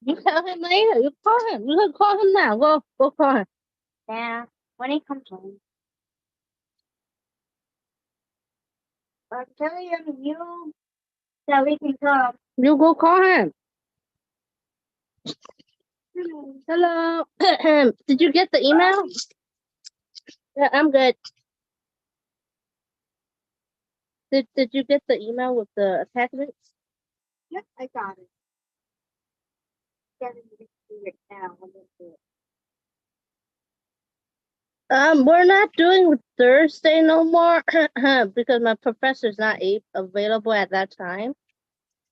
You tell him later. You call him. You can call him now. Go call him. Yeah, when he comes home. I'll tell you that we can come. You go call him. Hello. Did you get the email? Yeah, I'm good. Did you get the email with the attachments? Yep, I got it. Getting it right now. We're not doing Thursday no more because my professor's not available at that time.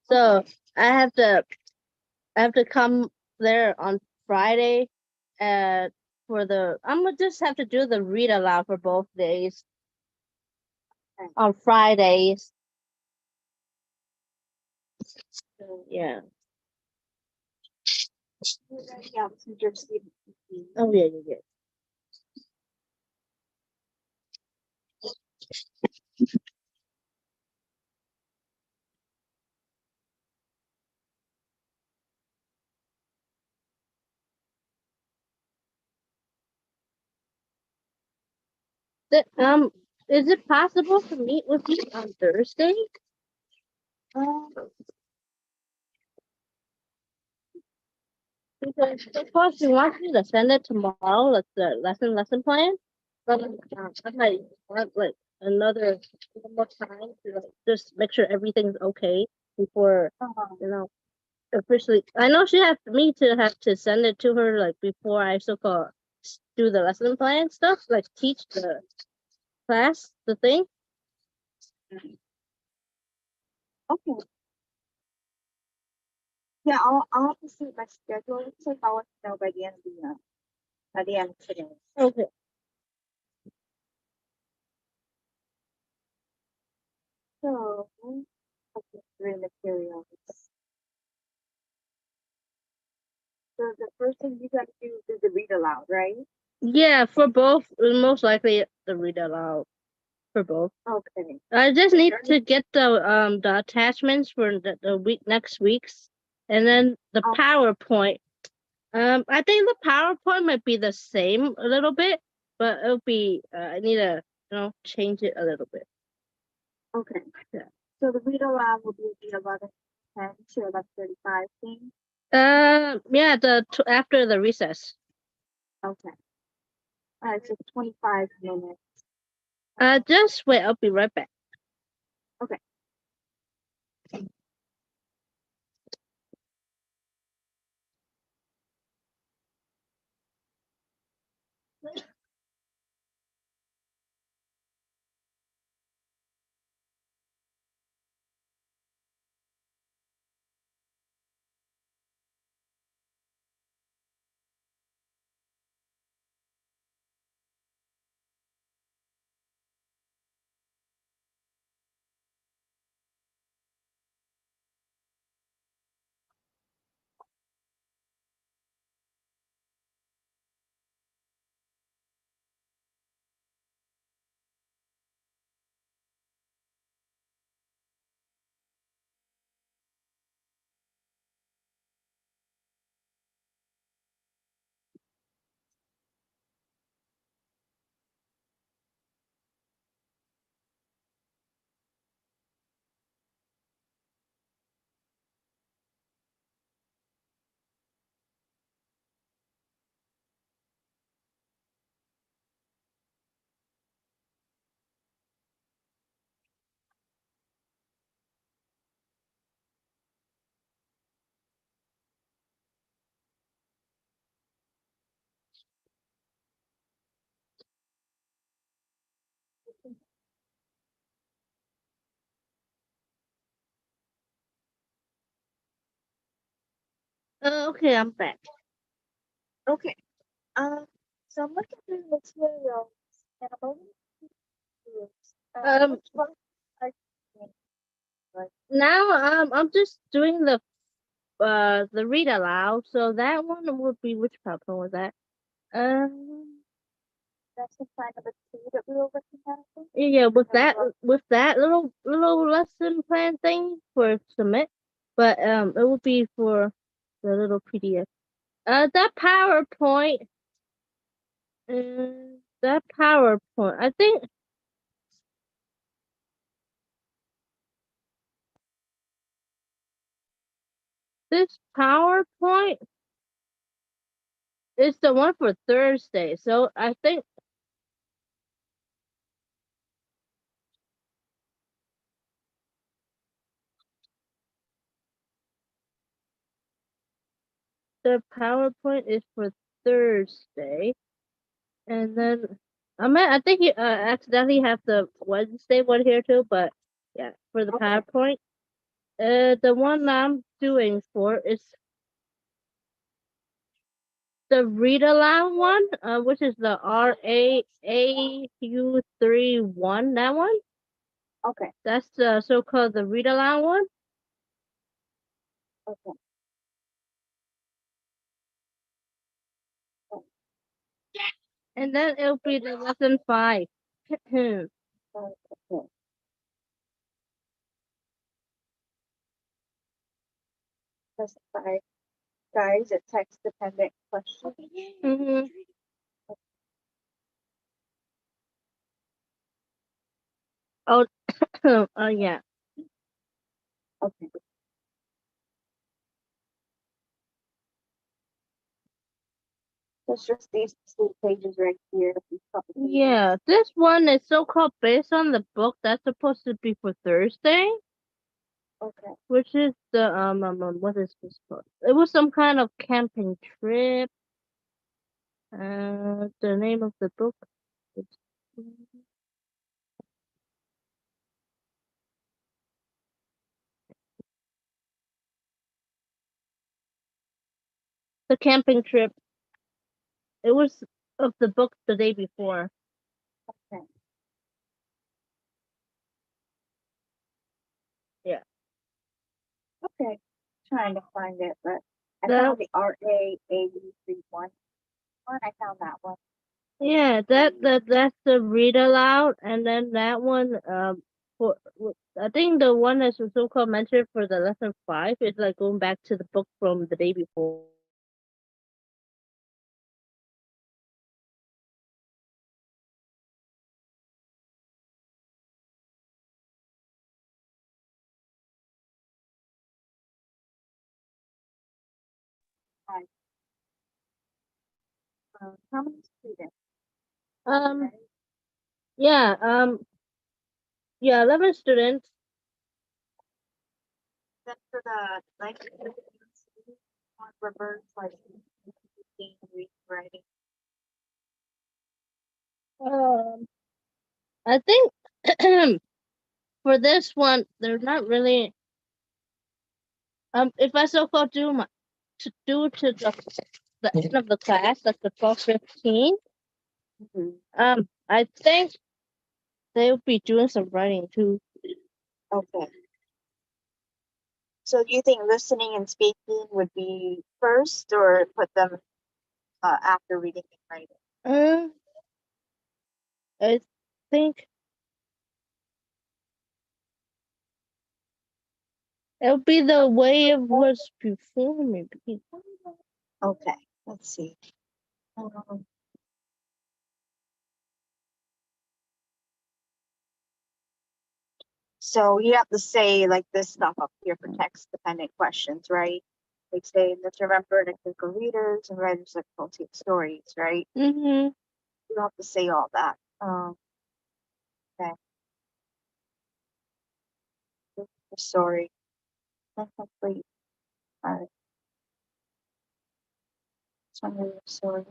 So I have to come there on Friday, I'm gonna just have to do the read aloud for both days. Okay. On Fridays. Yeah. Yeah, since you're student. Oh yeah, you get. Is it possible to meet with you on Thursday? Because of course she wants me to send it tomorrow, like the lesson plan. But I might want like another one more time to like, just make sure everything's okay before officially. I know she has me to have to send it to her like before I so-called do the lesson plan stuff, like teach the class the thing. Okay. Yeah, I'll have to see my schedule. Looks like I'll let you know by the end of today. Okay. So, okay, three materials. So the first thing you gotta do is the read aloud, right? Yeah, for both, most likely the read aloud for both. Okay. I just need to get the attachments for the next week's, and then the PowerPoint. I think the PowerPoint might be the same a little bit, but it'll be I need to change it a little bit. Okay. Yeah. So the read aloud will be the 11:10 to 11:35 thing. Yeah, after the recess. Okay. All right, so 25 minutes. Just wait. I'll be right back. Okay. Okay, I'm back. Okay. So I'm looking through the materials and I'm only Um, which one are you doing? now I'm just doing the read aloud. So that one would be which PowerPoint was that? That's the plan number 2 that we were looking at. I think. Yeah, with that little lesson plan thing for submit, but it would be for the little PDF. That PowerPoint, that PowerPoint. I think this PowerPoint is the one for Thursday. So I think the PowerPoint is for Thursday, and then I think you accidentally have the Wednesday one here too. But yeah, for the Okay. PowerPoint, the one I'm doing for is the read aloud one, which is the RAAU31. That one. Okay. That's the so-called the read aloud one. Okay. And then it'll be the lesson 5. Okay. Specify guys a text dependent question. Mm-hmm. Oh, oh yeah. Okay. It's just these 2 pages right here. These couple pages. Yeah, this one is so-called based on the book that's supposed to be for Thursday, Okay. which is the what is this book? It was some kind of camping trip. The name of the book is The Camping Trip. It was of the book the day before. Okay. Yeah. Okay. Trying to find it, but I That found the RAAU31 one. I found that one. Yeah, that's the read aloud, and then that one I think the one that's so-called mentioned for the lesson 5 is like going back to the book from the day before. Right. How many students? Um, yeah, 11 students. That's for the like on reverse like writing. Um, I think for this one, they're not really. If I so-called do my to do to the end of the class, like the 12:15. I think they'll be doing some writing too. Okay. So do you think listening and speaking would be first or put them after reading and writing? I think it'll be the way it was before, maybe. Okay, let's see. Um, so you have to say like this stuff up here for text dependent questions, right? Like say, let's remember to critical readers and writers difficulty of stories, right? Mm-hmm. You have to say all that. Okay. Sorry. Complete. All right. Sorry. So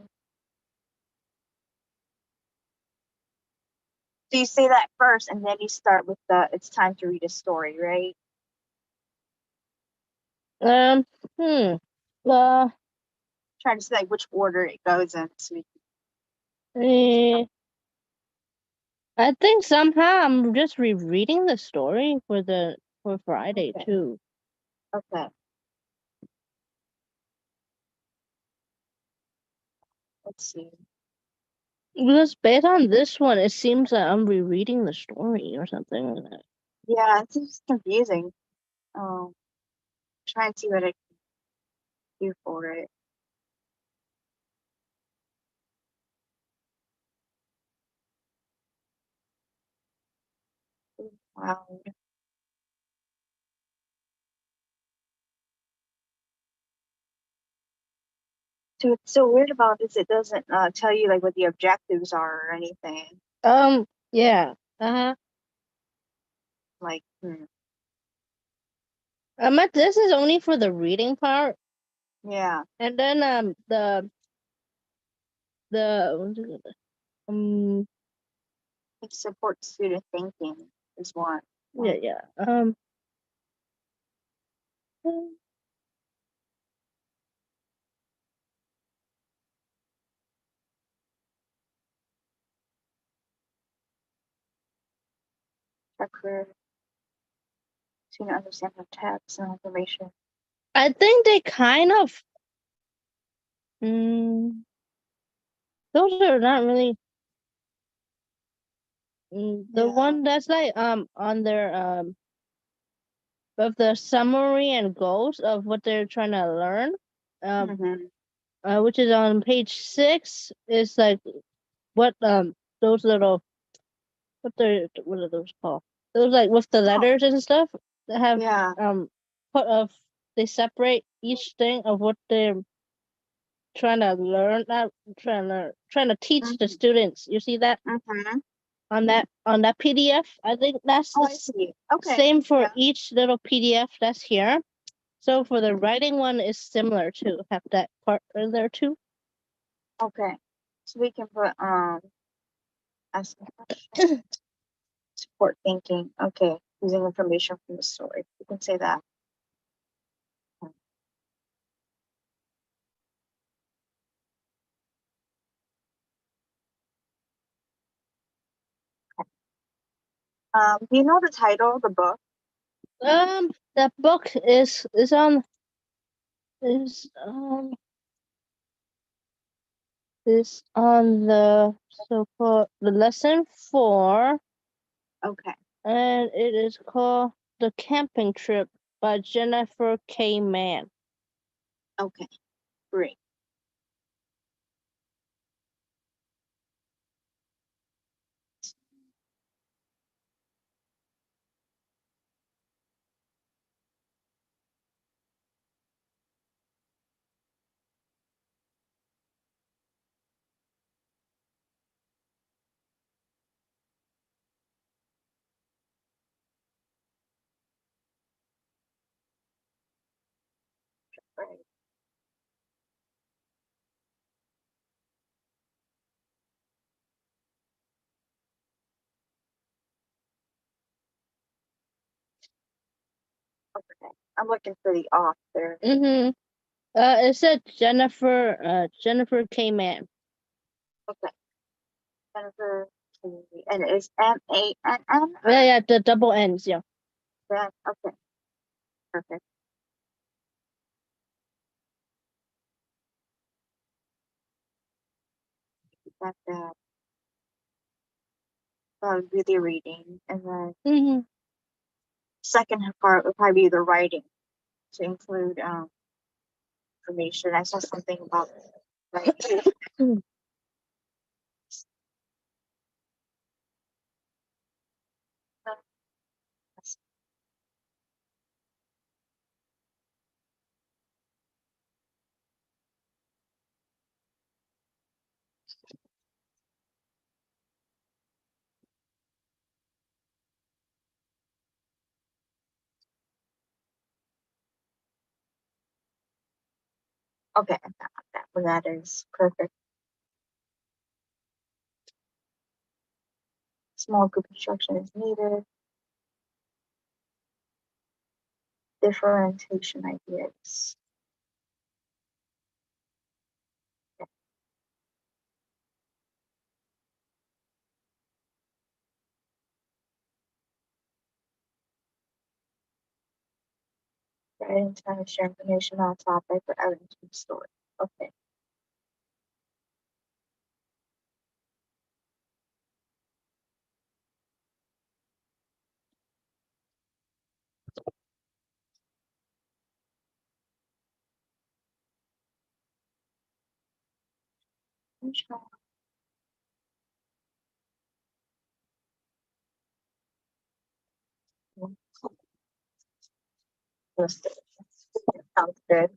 you say that first, and then you start with the "It's time to read a story," right? Um. Hmm. Trying to see like which order it goes in, so we I think somehow I'm just rereading the story for Friday Okay. too. okay. Let's see. Because based on this one, it seems that I'm rereading the story or something like that. Yeah, it's just confusing. Try and see what I can do for it. Wow. So what's so weird about this, it doesn't tell you like what the objectives are or anything. Yeah. Uh-huh. Like, This is only for the reading part, yeah, and then the it supports student thinking is one. yeah. Checker to understand the text and information. I think they kind of those are not really the Yeah. one that's like on their of the summary and goals of what they're trying to learn, Mm-hmm. which is on page 6, is like what those little what are those called? Those like with the Oh, letters and stuff that have yeah. put of they separate each thing of what they're trying to learn, not trying to learn, trying to teach the Mm-hmm. students. You see that Mm-hmm. on that PDF? I think that's Oh, the I see. Okay. same for Yeah. each little PDF that's here. So for the writing one is similar to have that part in there too. Okay. So we can put ask a question. Support thinking. Okay. Using information from the story. We can say that. Do you know the title of the book? The book is is on the so-called the lesson 4, Okay. and it is called The Camping Trip by Jennifer K. Mann. Okay. Great. Right. Okay. I'm looking for the author. Mm-hmm. It said Jennifer K. Mann. Okay. Jennifer Kennedy. And it is Mann Yeah, or yeah, the double N's, yeah. Ben? Okay. Perfect. Got that. Be the reading. And then Mm-hmm. second part would probably be the writing to include information. I saw something about writing. Okay, I got that. Well, that is perfect. Small group instruction is needed. Differentiation ideas. Writing time to share information on a topic or evidence from the story. Okay. Sounds good.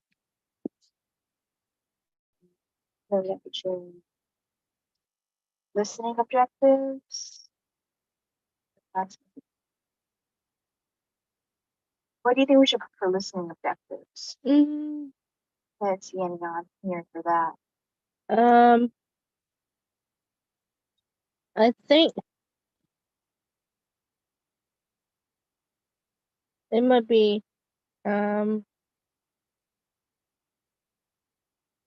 Then we have to choose listening objectives. What do you think we should put for listening objectives? Mm, I can't see any on here for that. I think it might be,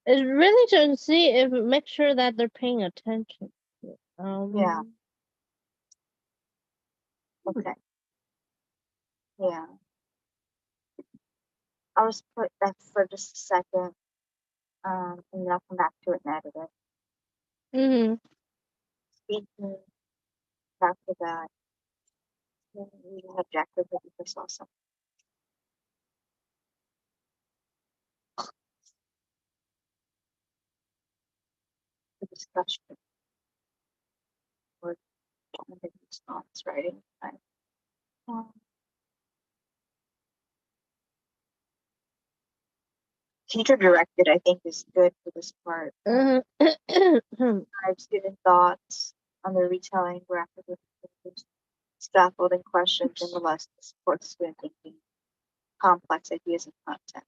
it's really to see if, make sure that they're paying attention. Yeah. Okay. Yeah. I'll just put that for just a second. And then I'll come back to it and edit it. Mm-hmm. Speaking after that. Reading objective that you just saw some. The discussion or the response writing time. Teacher directed, I think, is good for this part. Student thoughts on the retelling, graphic representations, scaffolding questions, and the lesson support student thinking, complex ideas and content.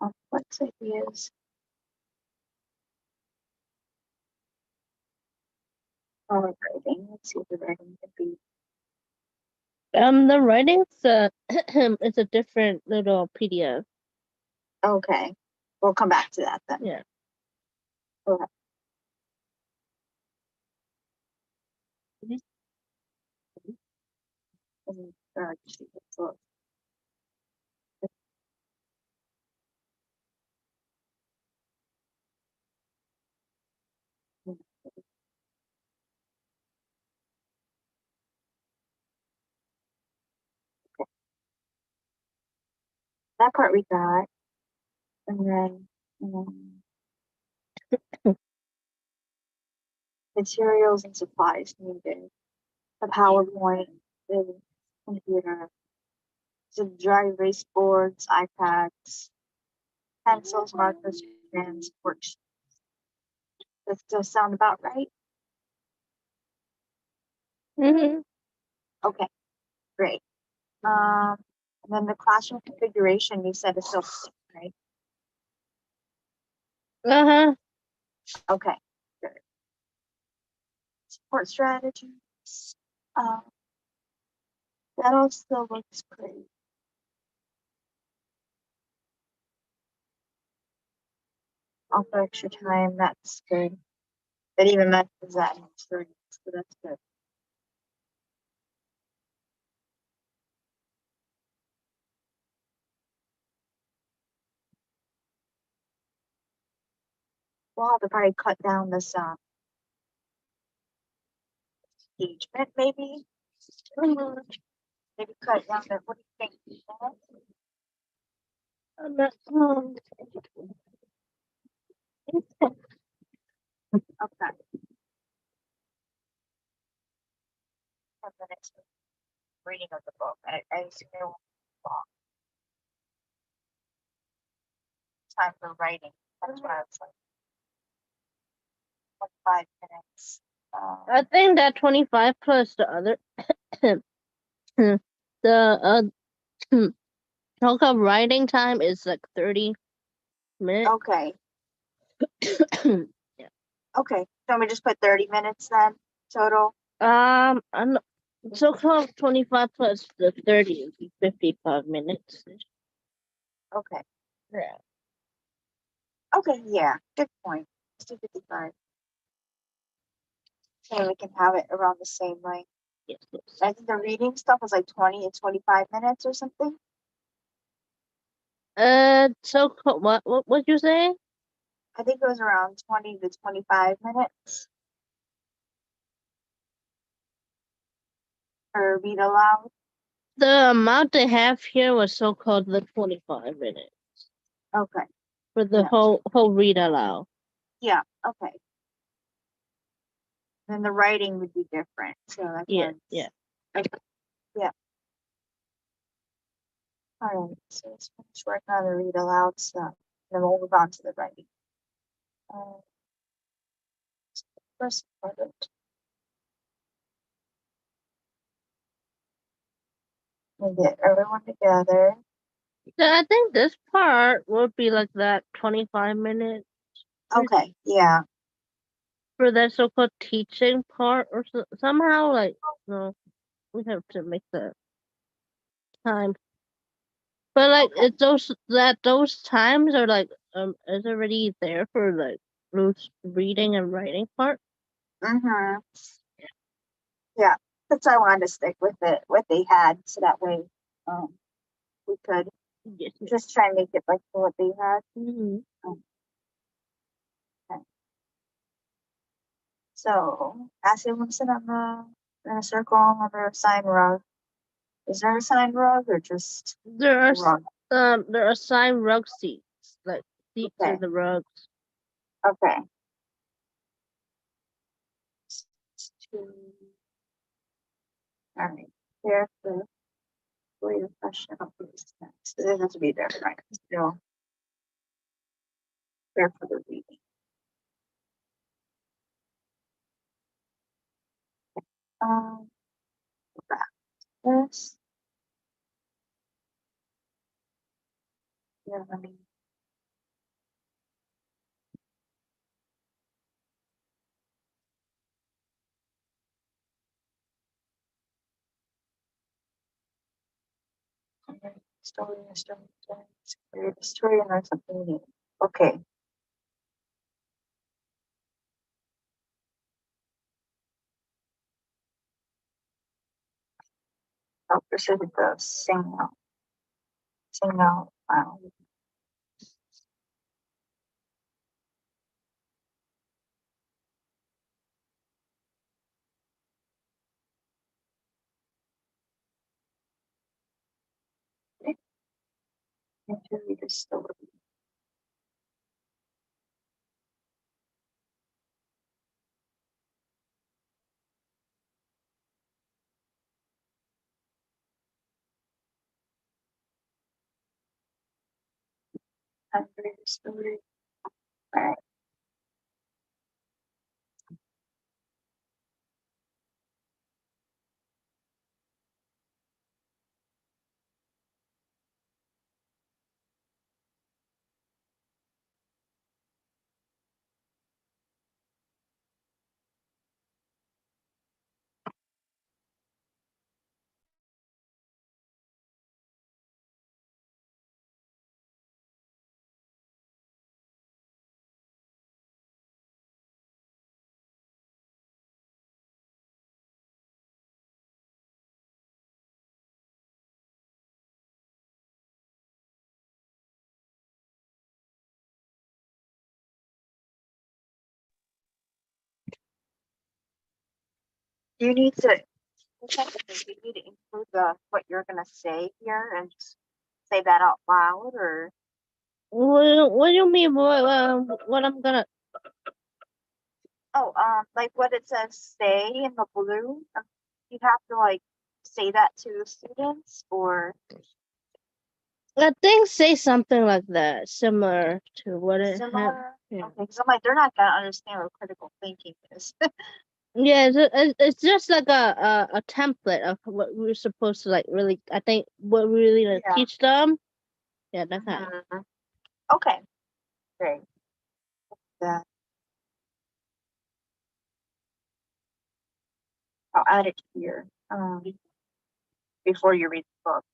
Complex ideas. Writing. Let's see what the writing could be. The writing's it's a different little PDF. Okay. We'll come back to that then. Yeah. Okay. That part we got. And then materials and supplies needed. A PowerPoint, the computer, some dry erase boards, iPads, pencils, markers, pens, worksheets. Does that still sound about right? Mm-hmm. Okay, great. And then the classroom configuration you said is still right? Uh-huh. Okay, good. Support strategies. That all still looks great. Offer extra time, that's good. That even mentions that in experience, so that's good. We'll have to probably cut down this engagement, maybe. Maybe cut down the, what do you think? Okay. 10 minutes for reading of the book. I assume it won't be long. Time for writing. That's what I was like 5 minutes. I think that 25 plus the other the total writing time is like 30 minutes. Okay. Yeah. Okay. So we just put 30 minutes then total. I'm so called 25 plus the 30 would be 55 minutes. Okay. Yeah. Okay. Yeah. Good point. Let's do 55. So we can have it around the same length. Yes, yes. I think the reading stuff was like 20 to 25 minutes or something. What you say? I think it was around 20 to 25 minutes for read aloud. The amount they have here was so called the 25 minutes Okay. for the Yeah. whole read aloud. Yeah. Okay. Then the writing would be different. So that's Yeah, yeah. Okay. Yeah. All right. So let's finish working on the read aloud stuff. Then we'll move on to the writing. First part. We get everyone together. So I think this part would be like that 25 minutes Okay. Yeah. for that so-called teaching part, or somehow like no, we have to make the time. But like Okay. it's those times are like is already there for like those reading and writing part. Mm-hmm. Yeah. That's why I wanted to stick with it, what they had, so that way we could Yes. just try and make it like what they had. Mm-hmm. Okay. So as everyone sit on in a circle on their assigned rug. Is there a assigned rug or just There a are rug? there are assigned rug seats, like seats Okay. in the rugs. Okay. All right. Here for your question of this next. It doesn't have to be there, right? Still there for the reading. Back this. Yeah, let me. Story, create a story and learn something new. Okay. I'll proceed with the sing out. Sing out. Into the story. Under the story. All right. You need to you need to include what you're gonna say here and just say that out loud, or What do you mean? What I'm gonna? Oh, like what it says stay in the blue, you have to like say that to the students or I think say something like that, similar to what it had. similar? Yeah, Okay, because I'm like, they're not gonna understand what critical thinking is. yeah. It's just like a template of what we're supposed to like really. I think what we really like, Yeah. teach them. Yeah, that kind. Mhm. Okay, great. That I'll add it here. Before you read the book.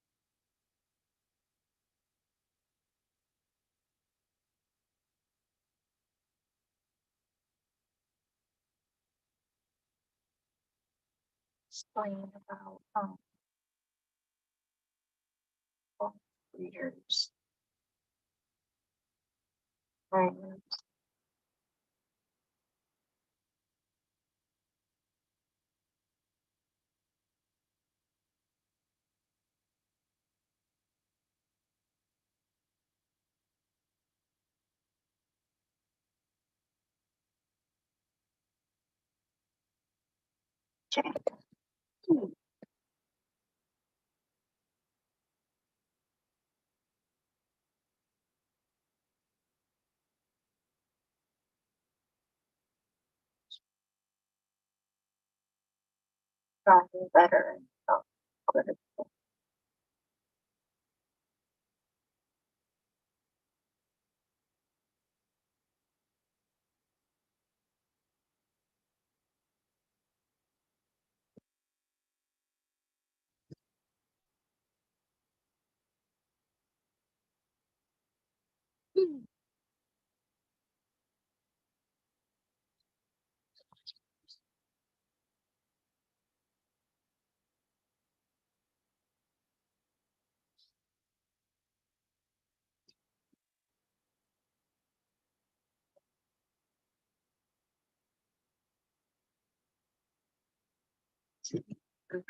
Explain about book readers. Right. Okay. Gotten better. Oh, good.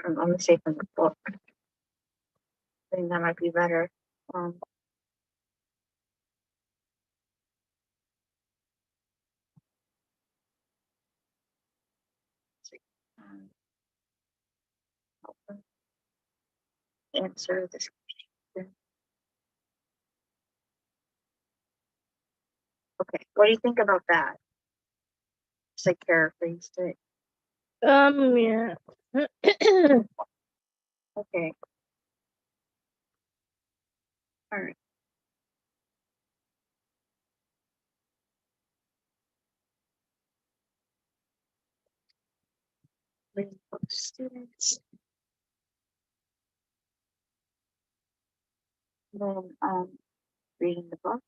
I'm gonna say from the book. I think that might be better. Um, let's see. Um, answer this question. Okay, what do you think about that? Just like paraphrased it. Yeah. Okay, all right. Reading book students. Then reading the book.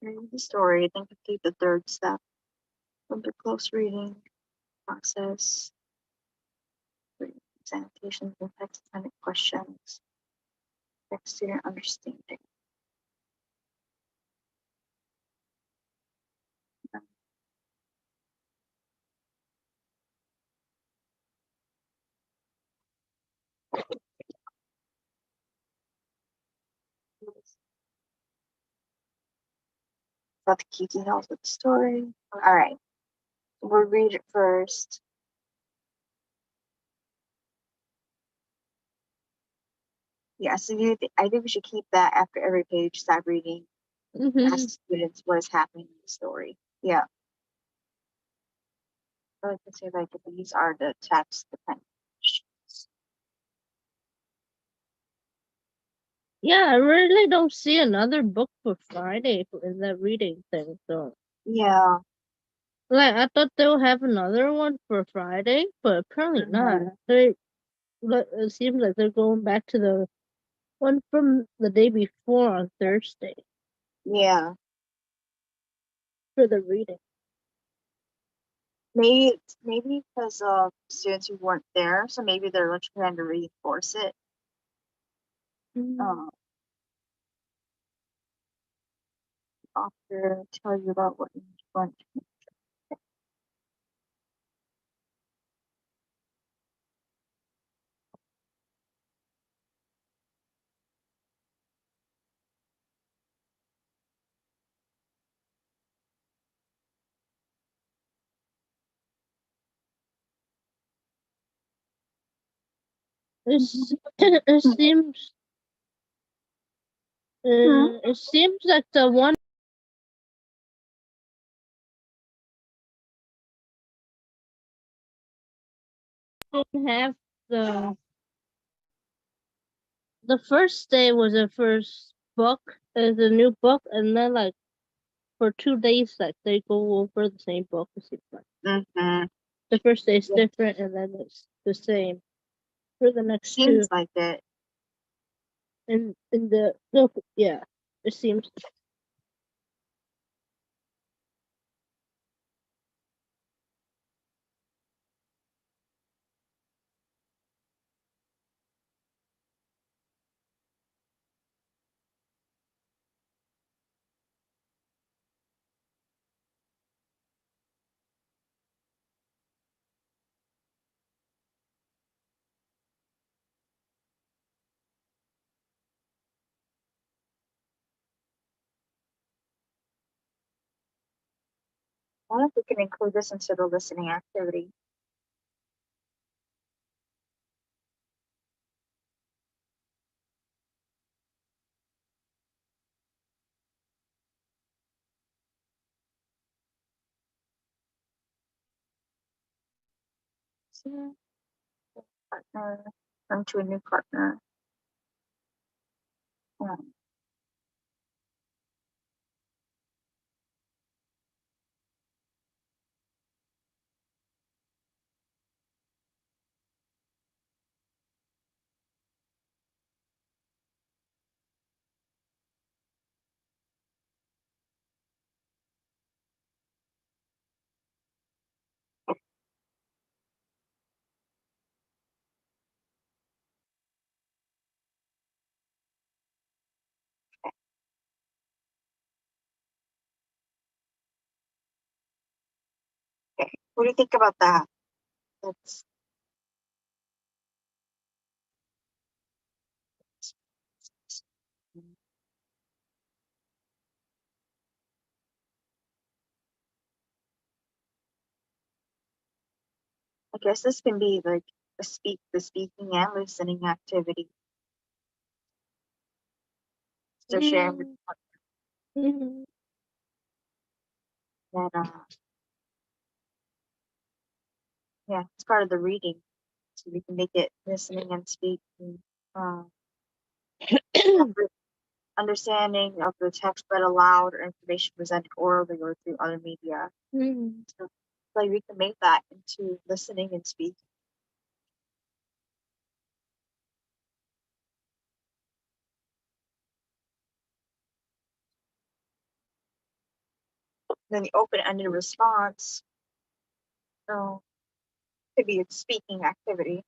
Reading the story. Then complete the third step. Under close reading process. Reading annotations and text assignment questions. Text student understanding. About the key details of the story. All right, we'll read it first. Yeah, so I think we should keep that after every page. Stop reading. Ask students what is happening in the story. Yeah, I like to say like these are the text dependent questions. Yeah, I really don't see another book for Friday in that reading thing. So, Yeah, like, I thought they'll have another one for Friday, but apparently not. Mhm. It seems like they're going back to the one from the day before on Thursday yeah. for the reading. Maybe because of students who weren't there, so maybe they're like trying to reinforce it. Um, Author tell you about what you want. it seems it seems like the one didn't have the first day was the first book is a new book, and then like for 2 days like they go over the same book. It seems like Mm-hmm. the first day is different, and then it's the same for the next two. Seems like it. In the yeah, it seems. I wonder if we can include this into the listening activity. So, partner, come to a new partner. Okay. What do you think about that? Let's I guess this can be like the speaking and listening activity. So sharing with Mhm. that yeah, it's part of the reading. So we can make it listening and speaking. Uh, understanding of the text read aloud or information presented orally or through other media. Mhm. So like we can make that into listening and speaking. Then the open-ended response, so could be a speaking activity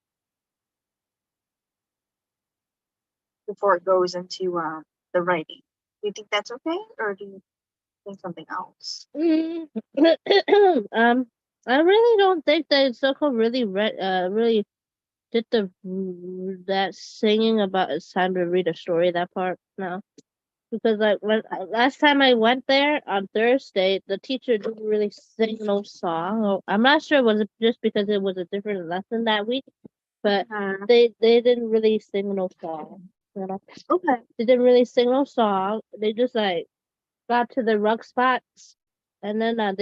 before it goes into the writing. Do you think that's okay, or do you think something else? I really don't think that Soko really really did that singing about it's time to read a story that part no, because like when last time I went there on Thursday, the teacher didn't really sing no song. I'm not sure was it just because it was a different lesson that week, but they didn't really sing no song. You know, Okay. they didn't really sing no song. They just like got to the rug spots, and then and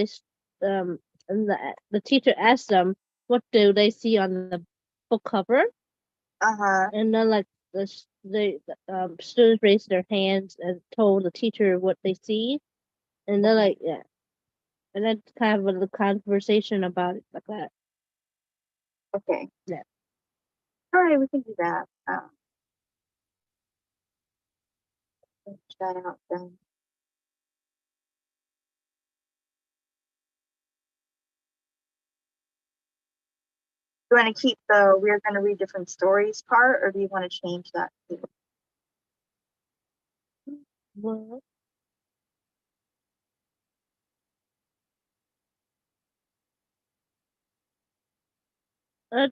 the teacher asked them what do they see on the book cover, and then like the students raised their hands and told the teacher what they see, and then like yeah, and then kind of a conversation about it like that. Okay. Yeah. All right, we can do that. Finish that out then. Do you want to keep the we're going to read different stories part, or do you want to change that too? Well, uh,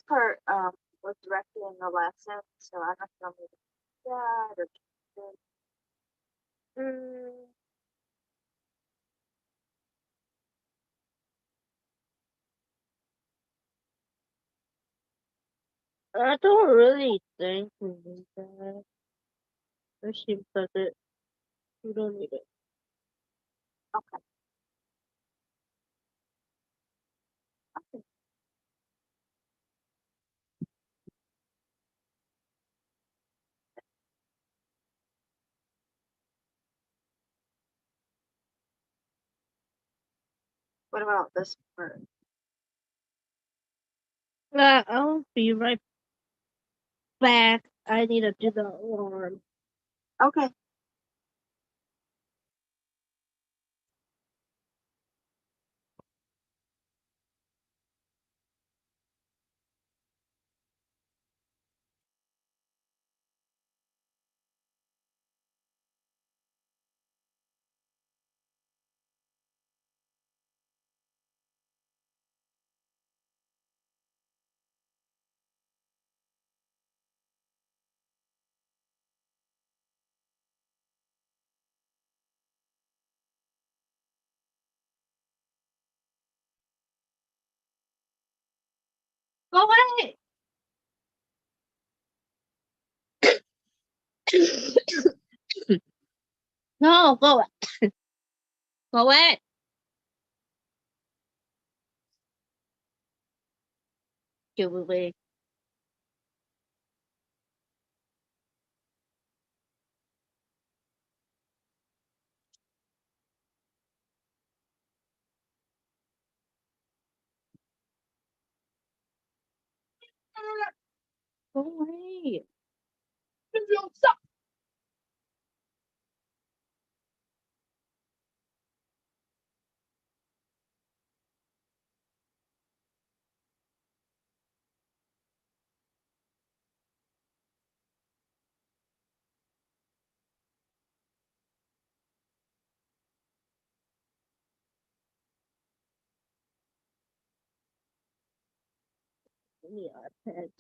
part was directly in the lesson, so I don't know if you want me to do that or I don't really think we need that. If she does it, we don't need it. okay. Okay. What about this part? I'll be right back. I need to do the alarm. Okay. Go away! No, go away. Go away. Go away. Go away. Stop. Yeah, pet.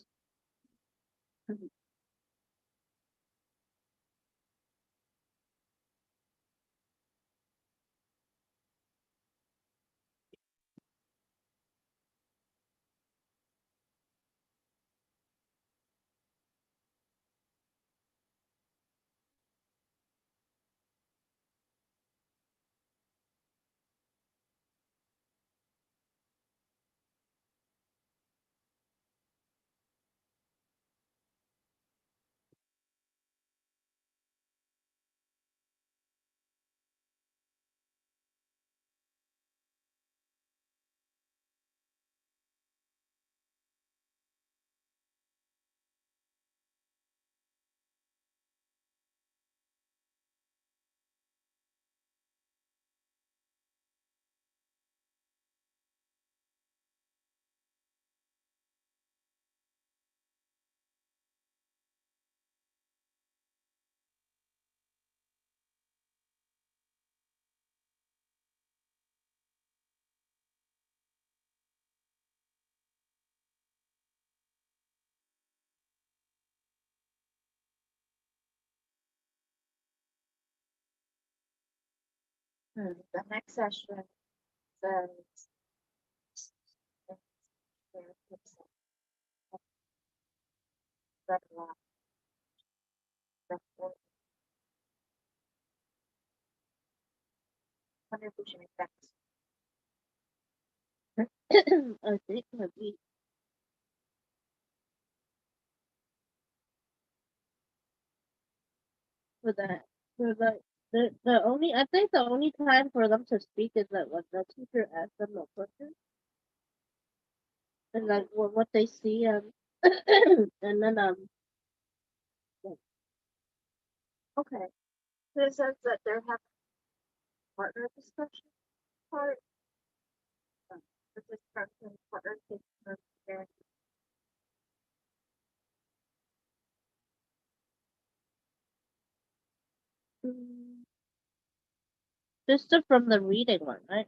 The next session says contribution effects. I think maybe for that. For the only I think the only time for them to speak is that when the teacher asks them a question and like what they see and then Okay. So it says that they're having partner discussion part. The discussion partner takes turns sharing. just from the reading one, right?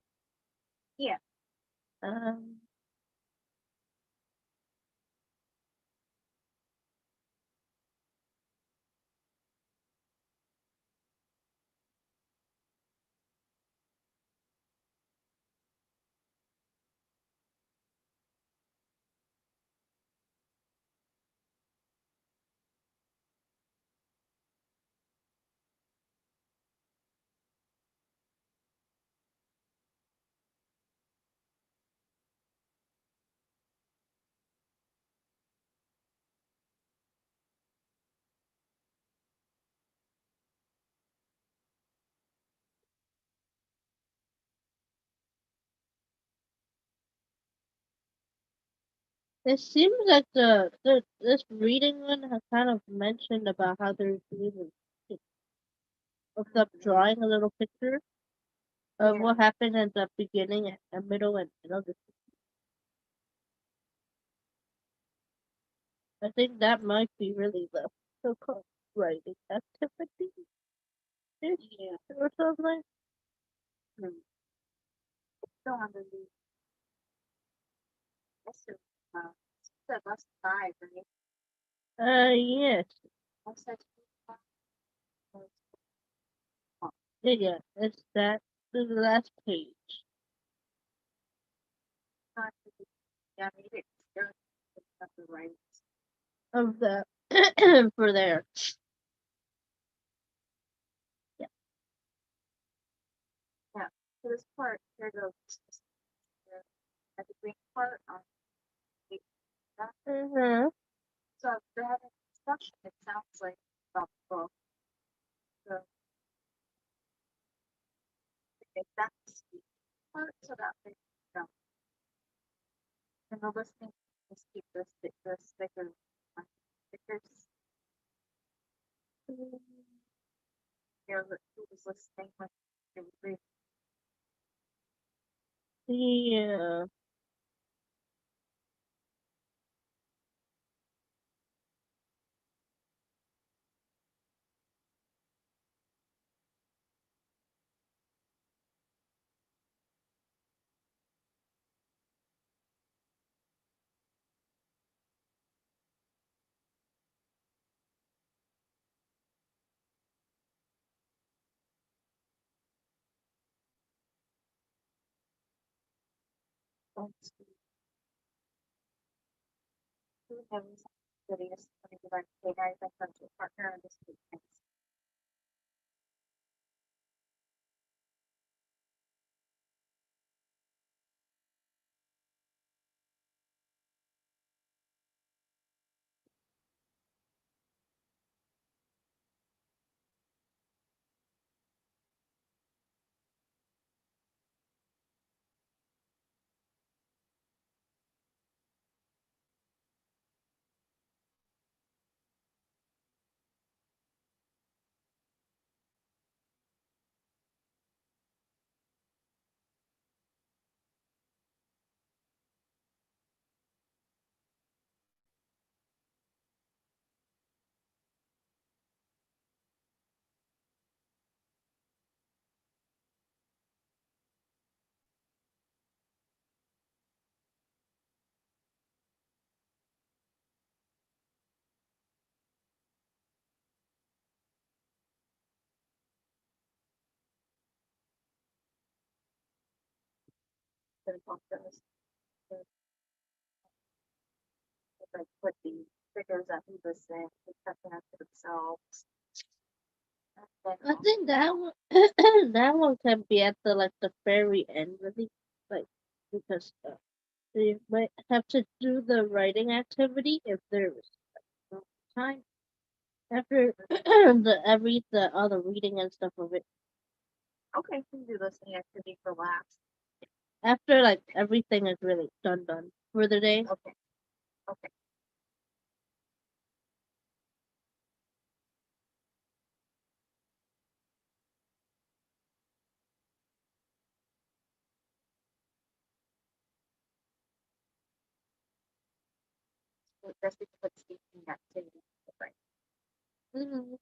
Yeah. Um It seems like this reading one has kind of mentioned about how they're doing of the drawing a little picture of what happened at the beginning, and middle, and end of the. I think that might be really the so-called writing activity. Yeah. Or something. Still under the said less 5, right? Yes. Yeah, it's that the last page. Yeah, maybe it's the right Of the for there. Yeah. Yeah. So this part here goes at the green part on the So if they're having a discussion, it sounds like about the book. So if that's the part, so that they don't. And the listening, just keep the stickers on stickers. Here, who was listening when they were reading. Yeah. Having some videos when you like, hey guys, I come to a partner on this weekend. Like put the figures that he was saying, discussing it to themselves. I think that one that one can be at the very end, really, like because they might have to do the writing activity if there's no time after the other reading and stuff of it. Okay, can do listening activity for last. After everything is really done for the day. Okay. Okay. So that's because it's speaking activity, right? Mm-hmm.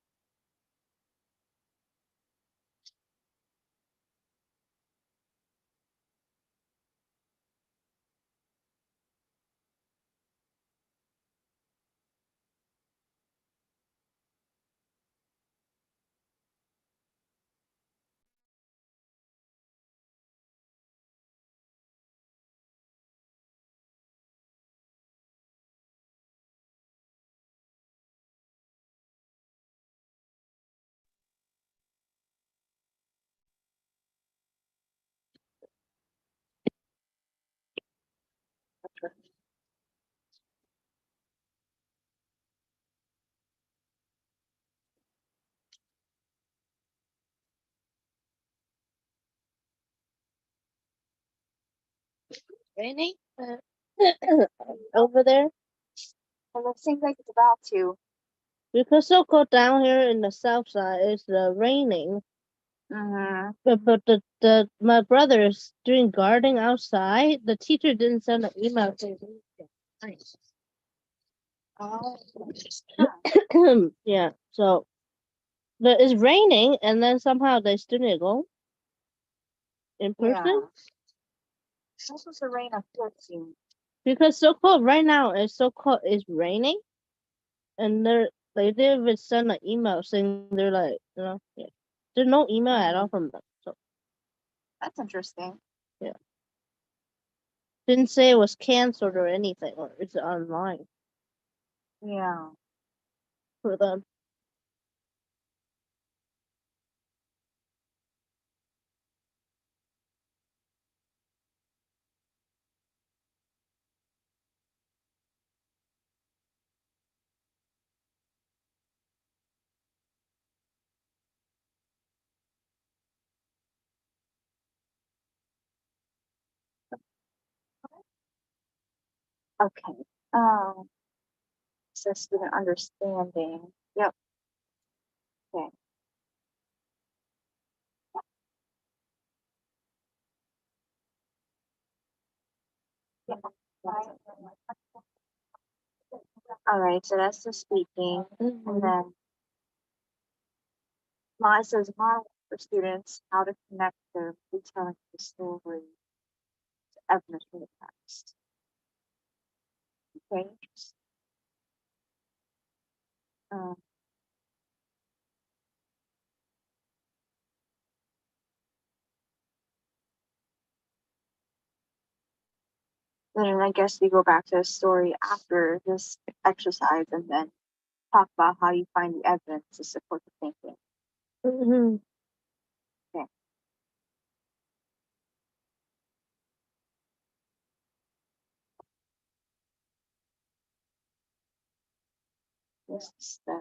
Raining? over there. Well, it seems like it's about to. Because so cold down here in the south side, it's raining. Mm-hmm. But my brother is doing gardening outside. The teacher didn't send an email saying nice. Oh, Yeah, so but it's raining, and then somehow they still need to go in yeah. person It's supposed to rain up here soon. because so cold right now. It's so cold. It's raining, and they didn't even send an email saying they're like, yeah. There's no email at all from them. So That's interesting. yeah, didn't say it was canceled or anything, or it's online Yeah. for them. Okay. So student understanding. Yep. Okay. Yeah. All right. So that's the speaking, and then it says model for students how to connect their retelling the story to evidence from the text. Okay. Um, then I guess we go back to the story after this exercise and then talk about how you find the evidence to support the thinking. Mm-hmm. Okay. This is the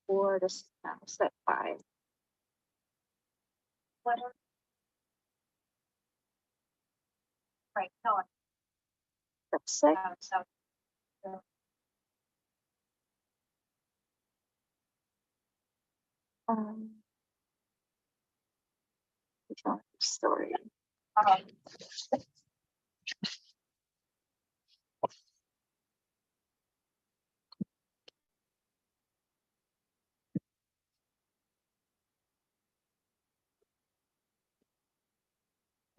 4, this is now step 5. What? Right. No. Step 6. Um, retelling the story.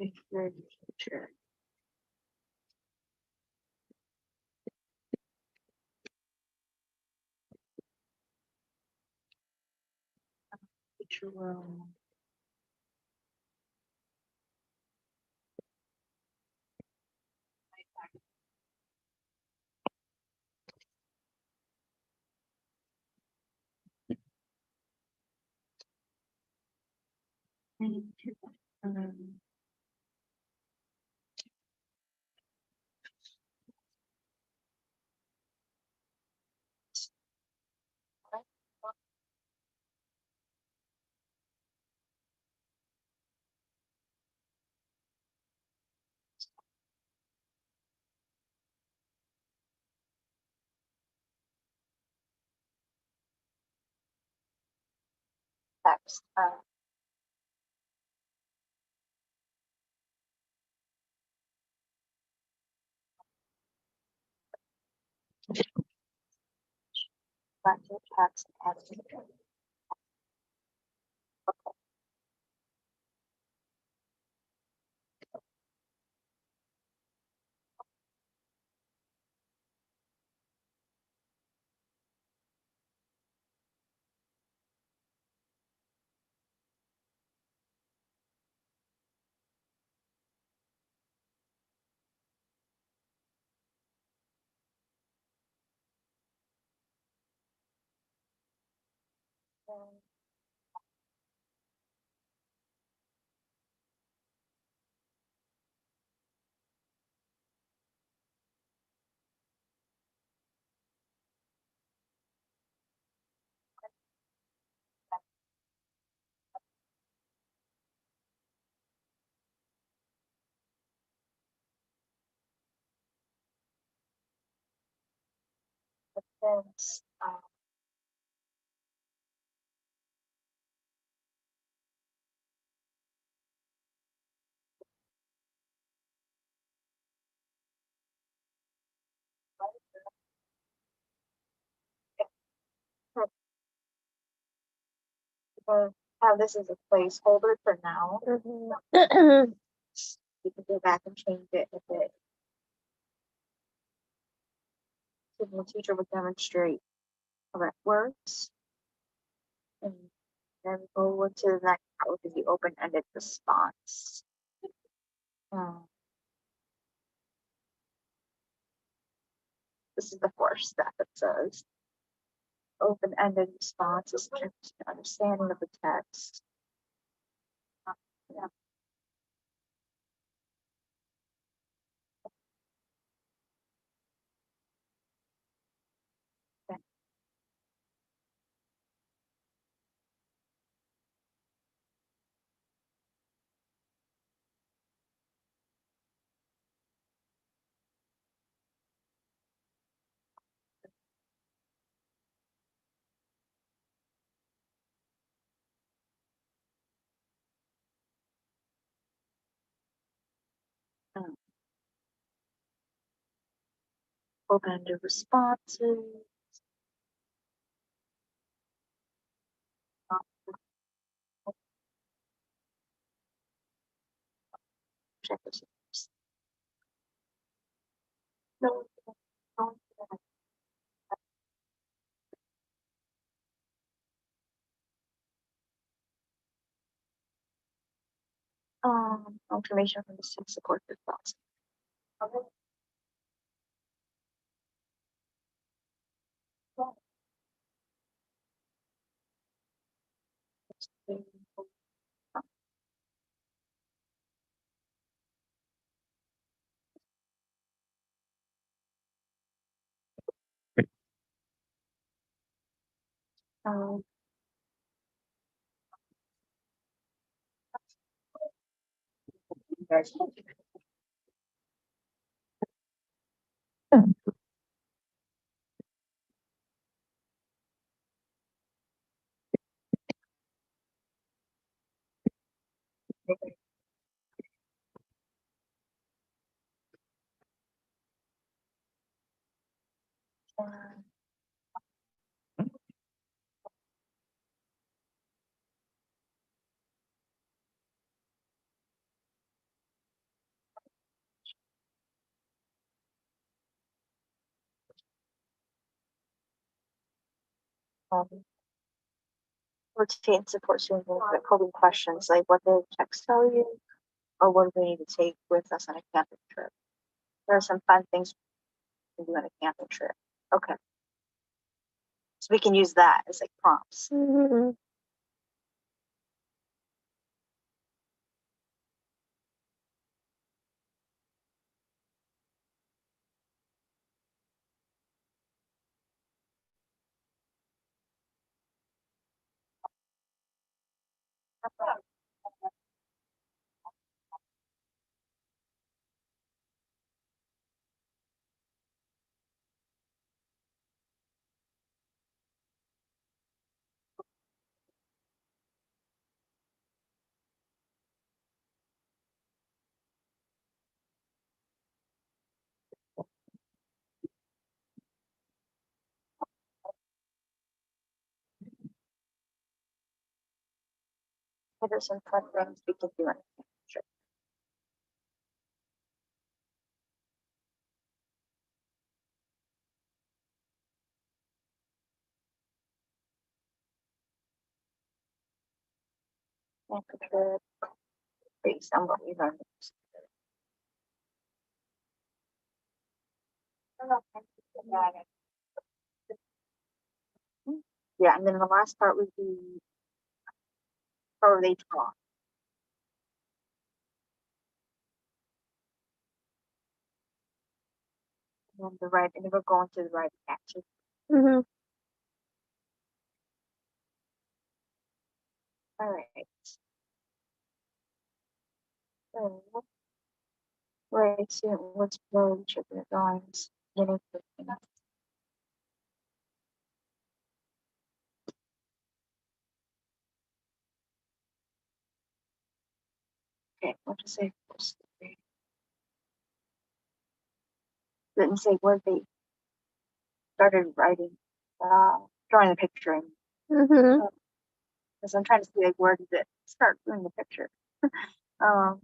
If you're the teacher. Teacher will. Um, text. Back to text and Since how this is a placeholder for now. Mhm. You can go back and change it if it. So the teacher would demonstrate how that works. And then go into the next part, which is the open-ended response. This is the fourth step. It says open-ended response is an understanding of the text. Yeah. Okay. Um, Open-ended responses. Check this. No, no, information from the six support response. Um, um, routine support students with the coding questions, like what did the text tell you, or what do we need to take with us on a camping trip? There are some fun things we can do on a camping trip. Okay. So we can use that as like prompts. Mhm. What are some fun things we can do on a camping trip? Camping trip based on what we learned. Yeah, and then the last part would be how they draw. And then the right, and then we're going to the right action. Mhm. All right. So, right, so let's go check the drawings. Getting Okay, what to say first? Didn't say where they started writing, drawing the picture. Mm-hmm. Because I'm trying to see like where did it start doing the picture. um,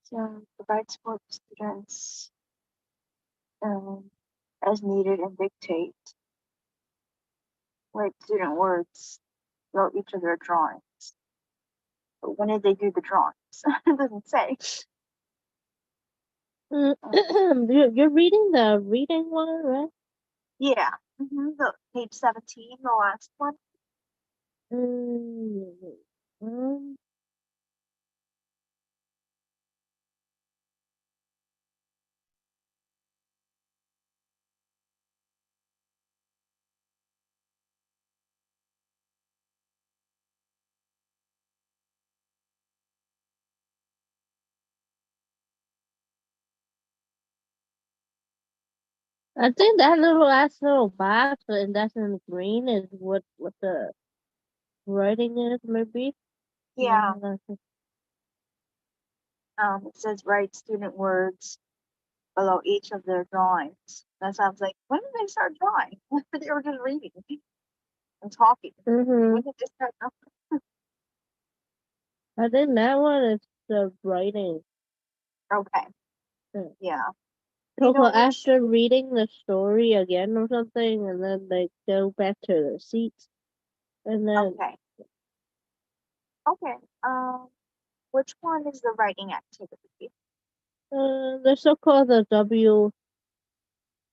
so provide support to students as needed and dictate. Write student words throughout each of their drawings. But when did they do the drawings? It doesn't say. You're reading the reading one, right? Yeah. The page 17, the last one. Mm-hmm. I think that little last little box and that's in green is what the writing is maybe. Yeah. Mm, It says write student words below each of their drawings. That sounds like when did they start drawing? They were just reading and talking. mm-hmm. When did they start drawing? I think that one is the writing. Okay. Mm. Yeah. You Coco know which? after reading the story again or something, and then they go back to the seats, and then Okay. Okay. Which one is the writing activity? they're so called the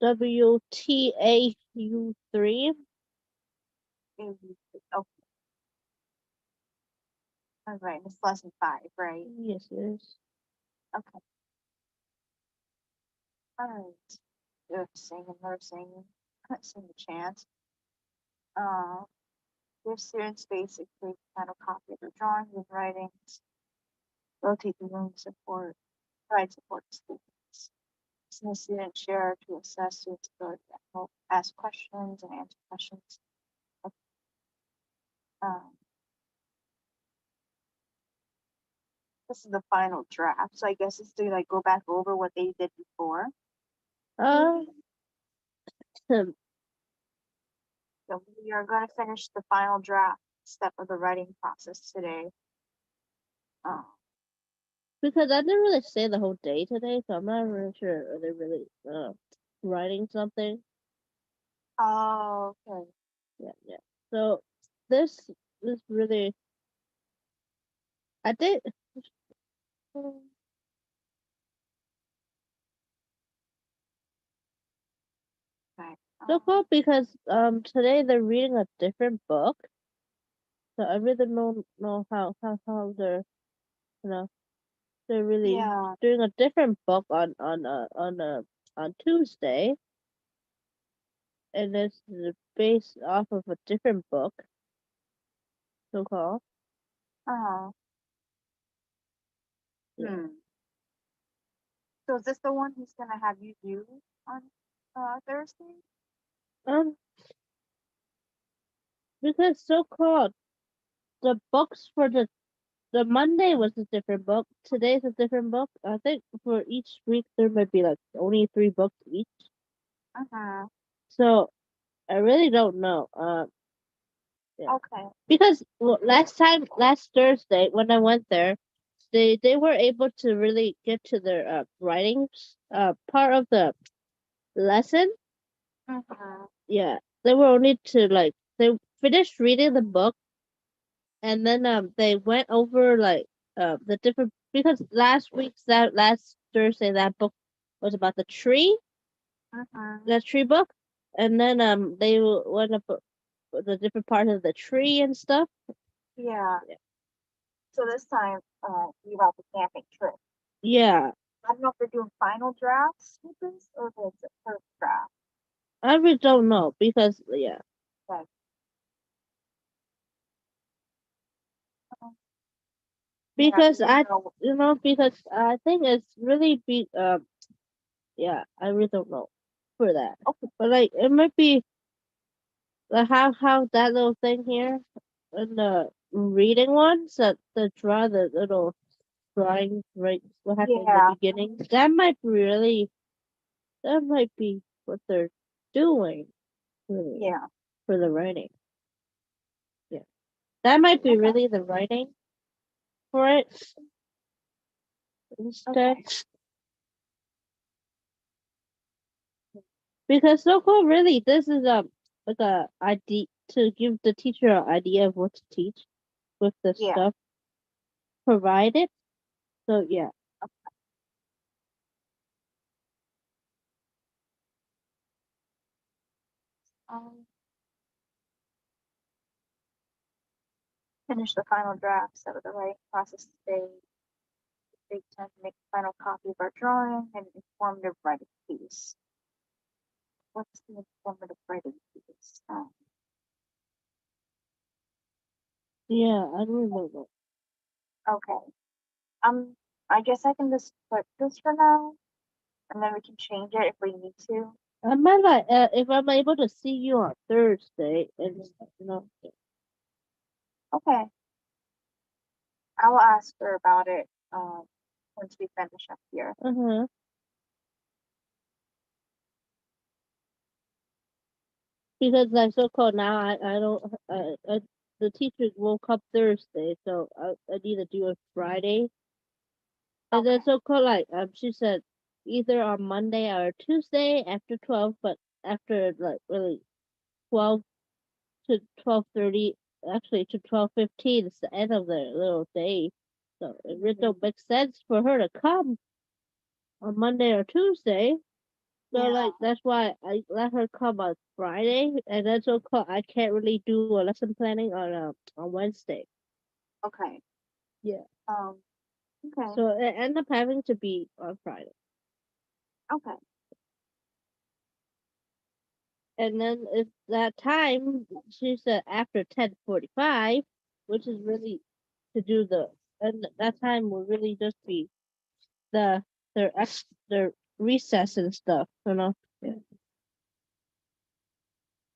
WTAU3. Okay. All right. It's lesson 5, right? Yes, yes. Okay. All right. Good singing, nursing, sing the chant. Uh, give students basic kind of copy of their drawings and writings. Rotate the room support. Provide support to students. Listen to students share to assess students' ability to help ask questions and answer questions. Um, this is the final draft, so I guess it's to like go back over what they did before. Uh, hmm, So we are going to finish the final draft step of the writing process today. Um, because I didn't really stay the whole day today, so I'm not really sure are they really writing something. oh, okay. Yeah, yeah. So this really, I think. Right. So cool because today they're reading a different book, so I really don't know how you know they're really Yeah. doing a different book on Tuesday, and it's based off of a different book. So called. Uh, Yeah. So is this the one he's gonna have you do on Thursday? Um, because so called the books for the Monday was a different book. Today's a different book. I think for each week there might be like only 3 books each. Uh-huh. So I really don't know. Yeah. Okay. Because last Thursday when I went there, they were able to really get to their writing part of the lesson. Uh-huh. Yeah, they were only to like they finished reading the book, and then they went over like the different because last Thursday that book was about Uh-huh. the tree book, and then they went up the different parts of the tree and stuff. Yeah. Yeah. So this time, be about the camping trip. Yeah, I don't know if they're doing final drafts with this or if it's a first draft. I really don't know because yeah. But, um, because you I know, because I think it's really big. Yeah, I really don't know for that. okay, But like it might be like how that little thing here in the reading ones that the draw the little drawing right what happened in the yeah, beginning. That might be really that might be what they're doing really yeah, for the writing. Yeah. That might be okay, really the writing for it instead. okay, Because so cool really this is like a idea to give the teacher an idea of what to teach with the yeah. stuff provided. So yeah. Um, finish the final draft, set with the writing process today. Take time to make a final copy of our drawing and informative writing piece. What's the informative writing piece? Yeah, I don't remember. Okay. I guess I can just put this for now, and then we can change it if we need to. I might like if I'm able to see you on Thursday and you know Okay. I will ask her about it once we finish up here. uh-huh. Because I'm so cold now I don't the teacher woke up Thursday so I need to do it Friday. And then Okay. so cold like she said either on Monday or Tuesday after 12 but after like really 12 to 12:30 actually to 12:15 it's the end of the little day. So it really don't make sense for her to come on Monday or Tuesday. So Yeah. like that's why I let her come on Friday, and then so I can't really do a lesson planning on Wednesday. Okay. Yeah. Um. Okay. So it ended up having to be on Friday, Okay. and then it's that time she said after 10:45, which is really to do the and that time will really just be the the recess and stuff, you know. Yeah.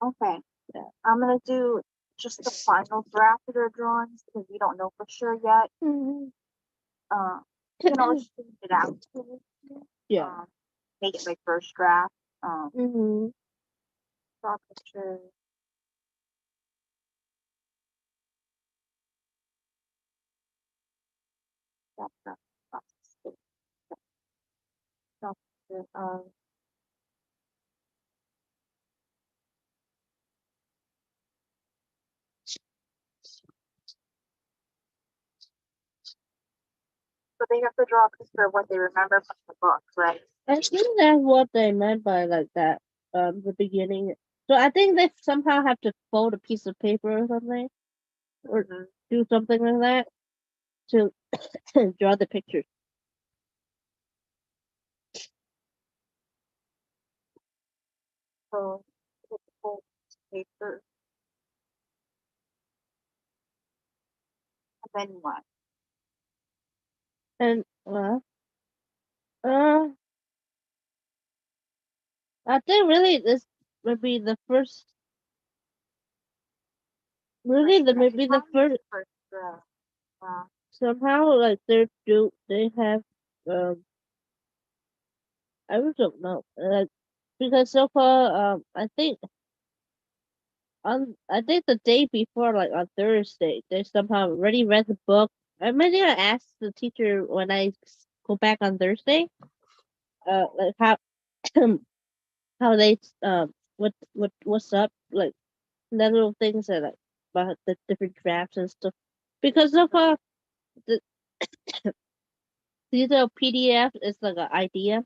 Okay. Yeah. I'm gonna do just the final draft of their drawings because we don't know for sure yet. Mhm. Uh, you can always change it out. Yeah. Um, make it my first draft. Mhm. Draw pictures. Draw, draw, draw, draw picture of. So they have to draw a picture of what they remember from the book, right? I think that's what they meant by like that, the beginning. So I think they somehow have to fold a piece of paper or something, or Mm-hmm. do something like that to draw the picture. So put the whole paper and then what? And uh, I think really this would be the first. Really, First the draft. maybe the Probably first first draft. somehow like they have I really don't know because so far I think the day before, like on Thursday, they somehow already read the book. I mean, I asked the teacher when go back on Thursday, like how how they what's up, like the little things that like about the different drafts and stuff. Because so far the these little PDF is like an idea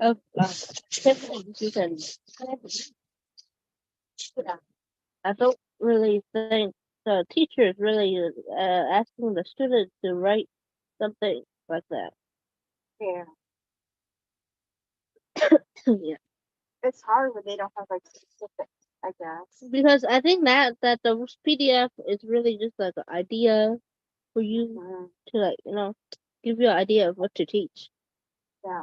of things you can. I don't really think the teacher is really asking the students to write something like that. Yeah. Yeah, It's hard when they don't have like specifics, I guess. because I think that the PDF is really just like an idea for you Mhm. to like, give you an idea of what to teach. Yeah.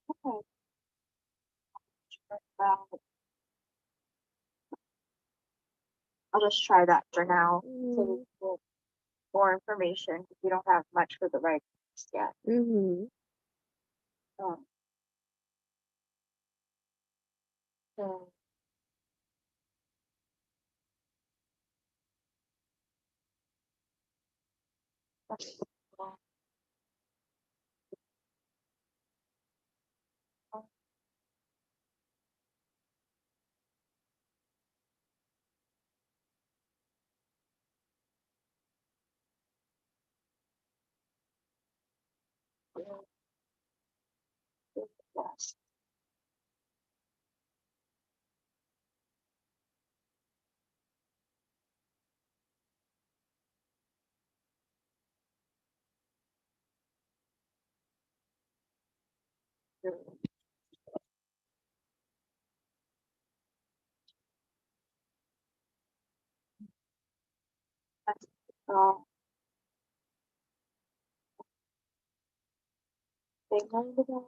Okay. Well, I'll just try that for now. So we Mm-hmm. get more information because we don't have much for the writings yet. Mm-hmm. Um, so that's yes. That's all. They know about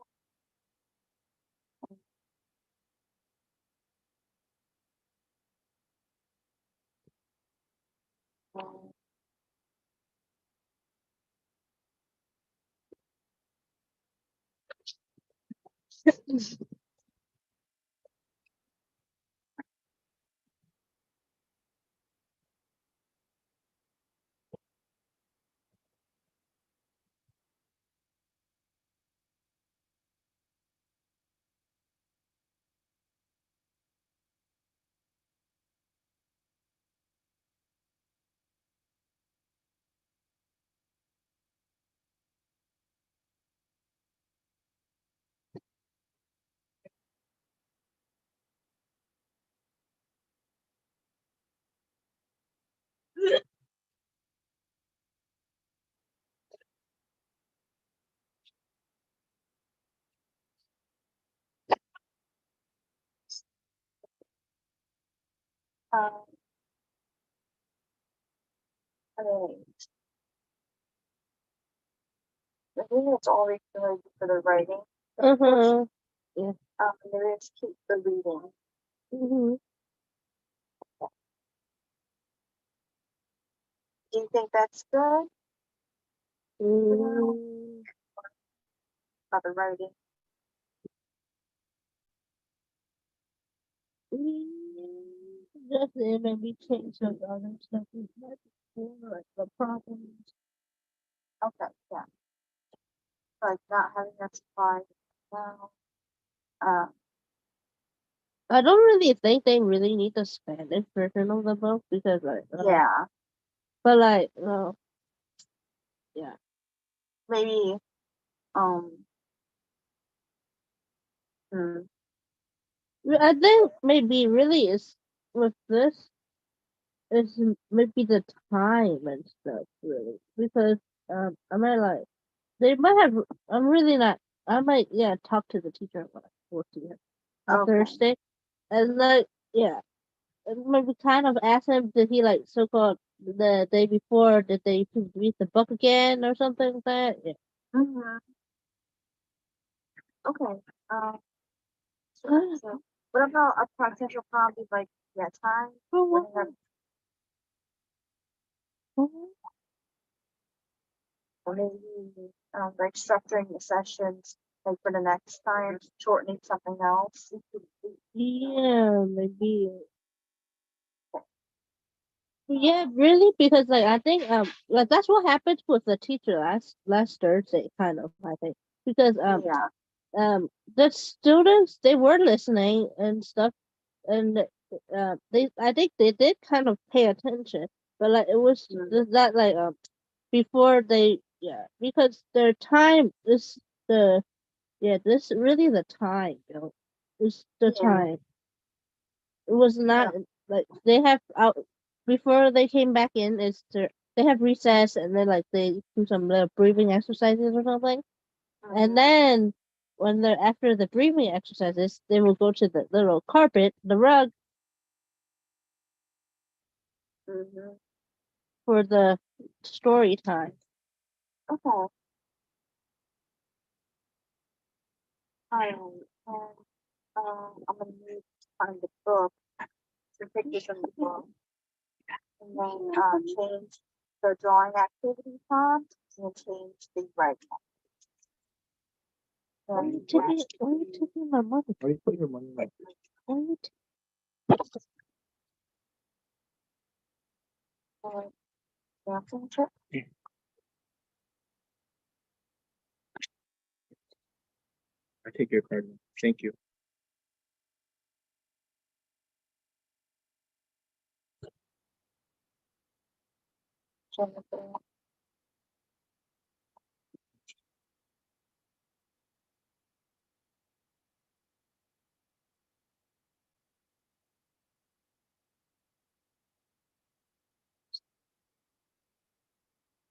um, um, I mean, I think it's all related for the writing. Uh-huh. Yeah. And there is keep the reading. Mm-hmm. Do you think that's good for now? Mm-hmm. About the writing? Just it maybe change some other stuff like the problems. Okay, yeah. Like not having that supply now. Um, I don't really think they really need the Spanish version of the book because yeah, but like yeah. maybe, um, hmm, I think maybe really is with this is maybe the time and stuff really because I might like they might have I'm really not I might talk to the teacher when I will see him on okay. Thursday and like yeah and maybe kind of ask him did he like so called the day before did they read the book again or something like that yeah. Mm-hmm. Okay. So what about a potential problem like yeah, time? When you have or maybe like structuring the sessions like for the next time, shortening something else. Yeah, maybe. Yeah, really, because like I think like that's what happened with the teacher last Thursday, kind of I think because Yeah. the students they were listening and stuff and they I think they did kind of pay attention, but like it was Mm, just that like before they because their time is the this really the time is the yeah. time. It was Yeah. not like they have out before they came back in. They have recess and then like they do some little breathing exercises or something, and Mm-hmm. then when they're after the breathing exercises, they will go to the little carpet, the rug. Mm-hmm. for the story time. Okay. Alright, and I'm gonna need to find the book, the pictures from the book, and then change the drawing activity prompt and change the writing. Why are you taking my money? Why you put your money like this? Why are you Dancing trip. I take your card. Thank you. Jennifer.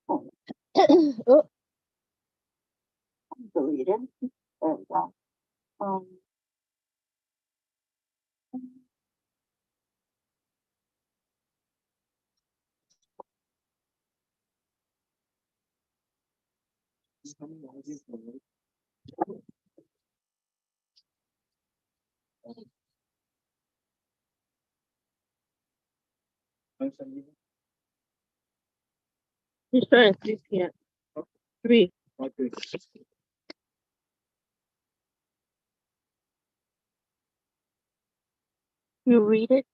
oh, Deleted. There we go. he's trying 3 p.m. 3. You read it?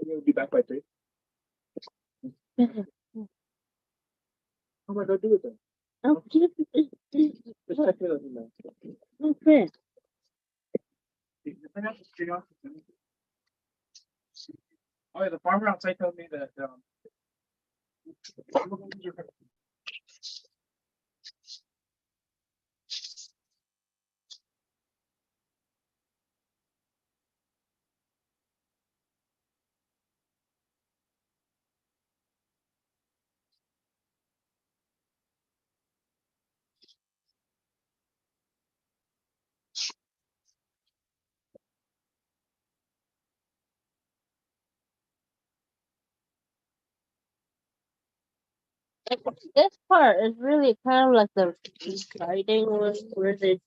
We'll be back by 3. How am I gonna do it then? I'll give it. Just check it out email. Okay. Oh yeah, the farmer outside told me that This part is really kind of like the writing one where they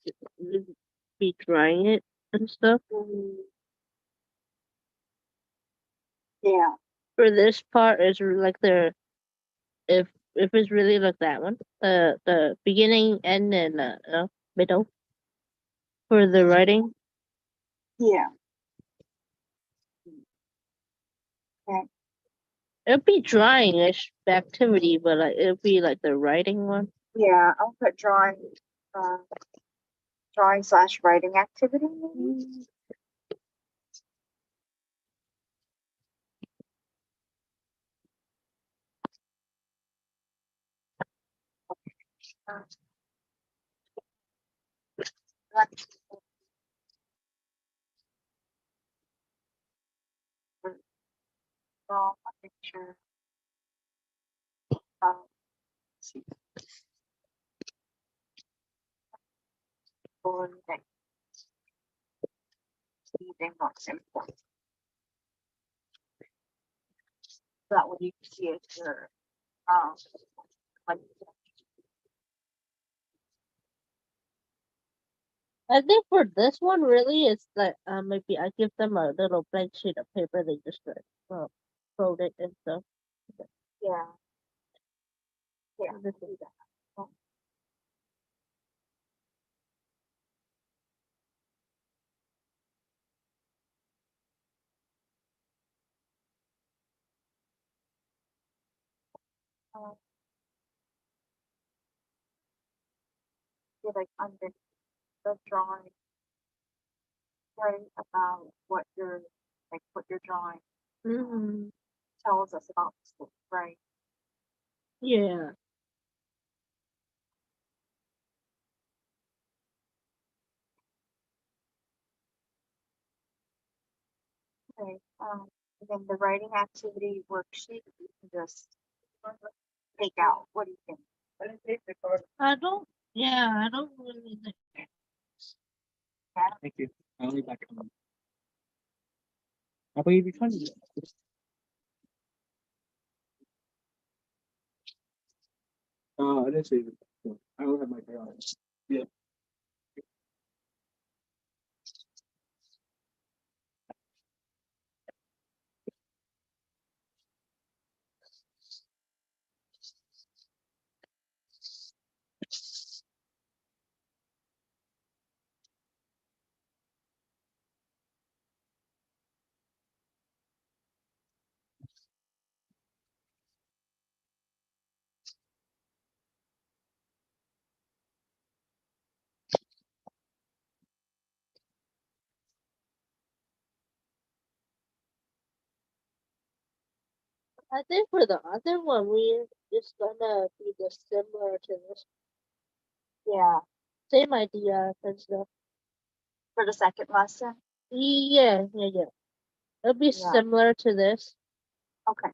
be trying it and stuff. Yeah. For this part is like the if it's really like that one, the beginning, end, and middle for the writing. Yeah. It'll be drawing-ish activity, but it'll be like the writing one. Yeah, I'll put drawing / writing activity maybe. Draw a picture. See. Or next. Anything not simple. That way you can see it your like I think for this one, really, it's like maybe I give them a little blank sheet of paper. They just fold it and stuff. yeah. Yeah, this is that. You're like under the drawing, writing about what you're drawing Mm-hmm. tells us about the school, right? Yeah. Okay. And then the writing activity worksheet, you can just take out. What do you think? I don't. Yeah, I don't really. thank you. I'll be back. How about you be funny? I didn't save it. No, I don't have my crayon. Yeah. I think for the other one, we it's gonna be the similar to this. Yeah, Same idea and stuff. for the second lesson. Yeah. It'll be Yeah. similar to this. Okay.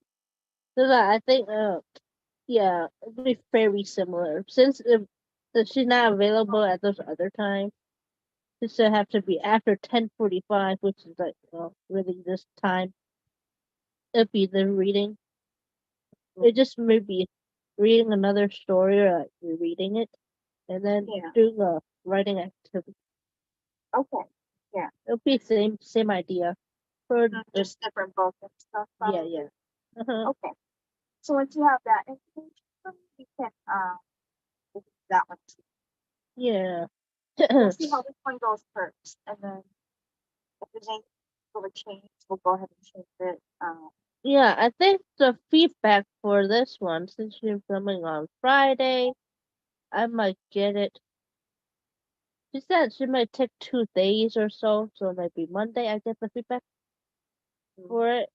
So that I think, yeah, it'll be very similar. Since she's not available at those other times, it's gonna have to be after 10:45, which is like, really this time. It'll be the reading. It just maybe reading another story or like rereading it, and then Yeah. doing a writing activity. Okay. It'll be same idea. For Just different book and stuff. yeah. probably. Uh-huh. Okay. So once you have that information, you can do that one too. Yeah. We'll see how this one goes first, and then if there's anything we'll change, we'll go ahead and change it. Yeah, I think the feedback for this one, since you're filming on Friday, I might get it. She said she might take 2 days or so maybe Monday I get the feedback for it,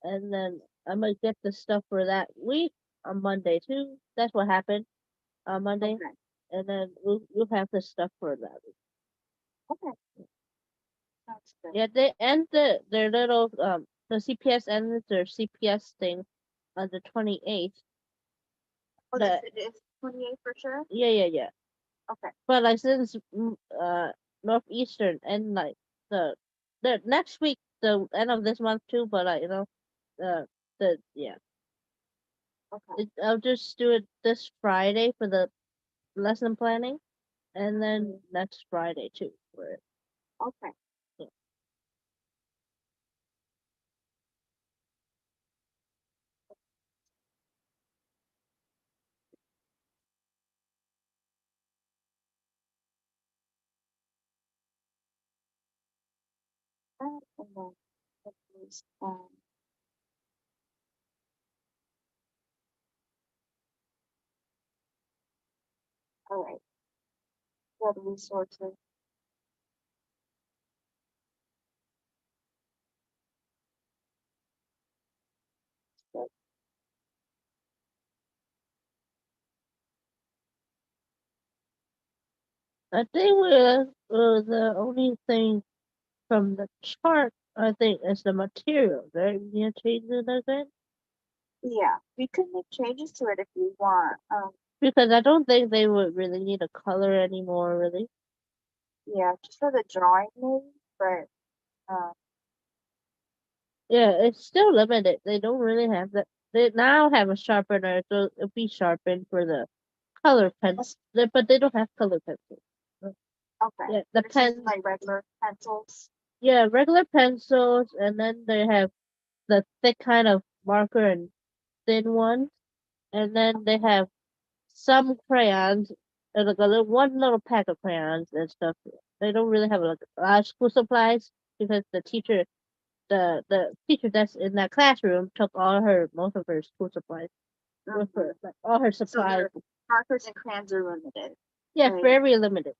and then I might get the stuff for that week on Monday too. That's what happened on Monday, Okay. and then we'll have the stuff for that week. Okay. That's good. Yeah, they end their little the CPS ends their CPS thing on the 28th. Oh, The, it is 28 for sure. yeah. Okay. But like since Northeastern and like the next week, the end of this month too. But like yeah, Okay. I'll just do it this Friday for the lesson planning, and then next Friday too for it. Okay. Yeah. And then it is, all right. What resources? I think the only thing from the chart I think is the material, right? We need to change it, I think. Yeah, we could make changes to it if you want. Because I don't think they would really need a color anymore, really. Yeah, just for the drawing maybe, but Yeah, it's still limited. They don't really have that. They now have a sharpener, so it'll be sharpened for the color pens. But they don't have color pencils. okay. Yeah, the It's just pen. like regular pencils. Yeah, regular pencils, and then they have the thick kind of marker and thin ones, and then they have some crayons, like one little pack of crayons and stuff. They don't really have like a lot of school supplies because the teacher that's in that classroom took most of her school supplies with her, like all her So supplies. their markers and crayons are limited. Yeah, right? very limited.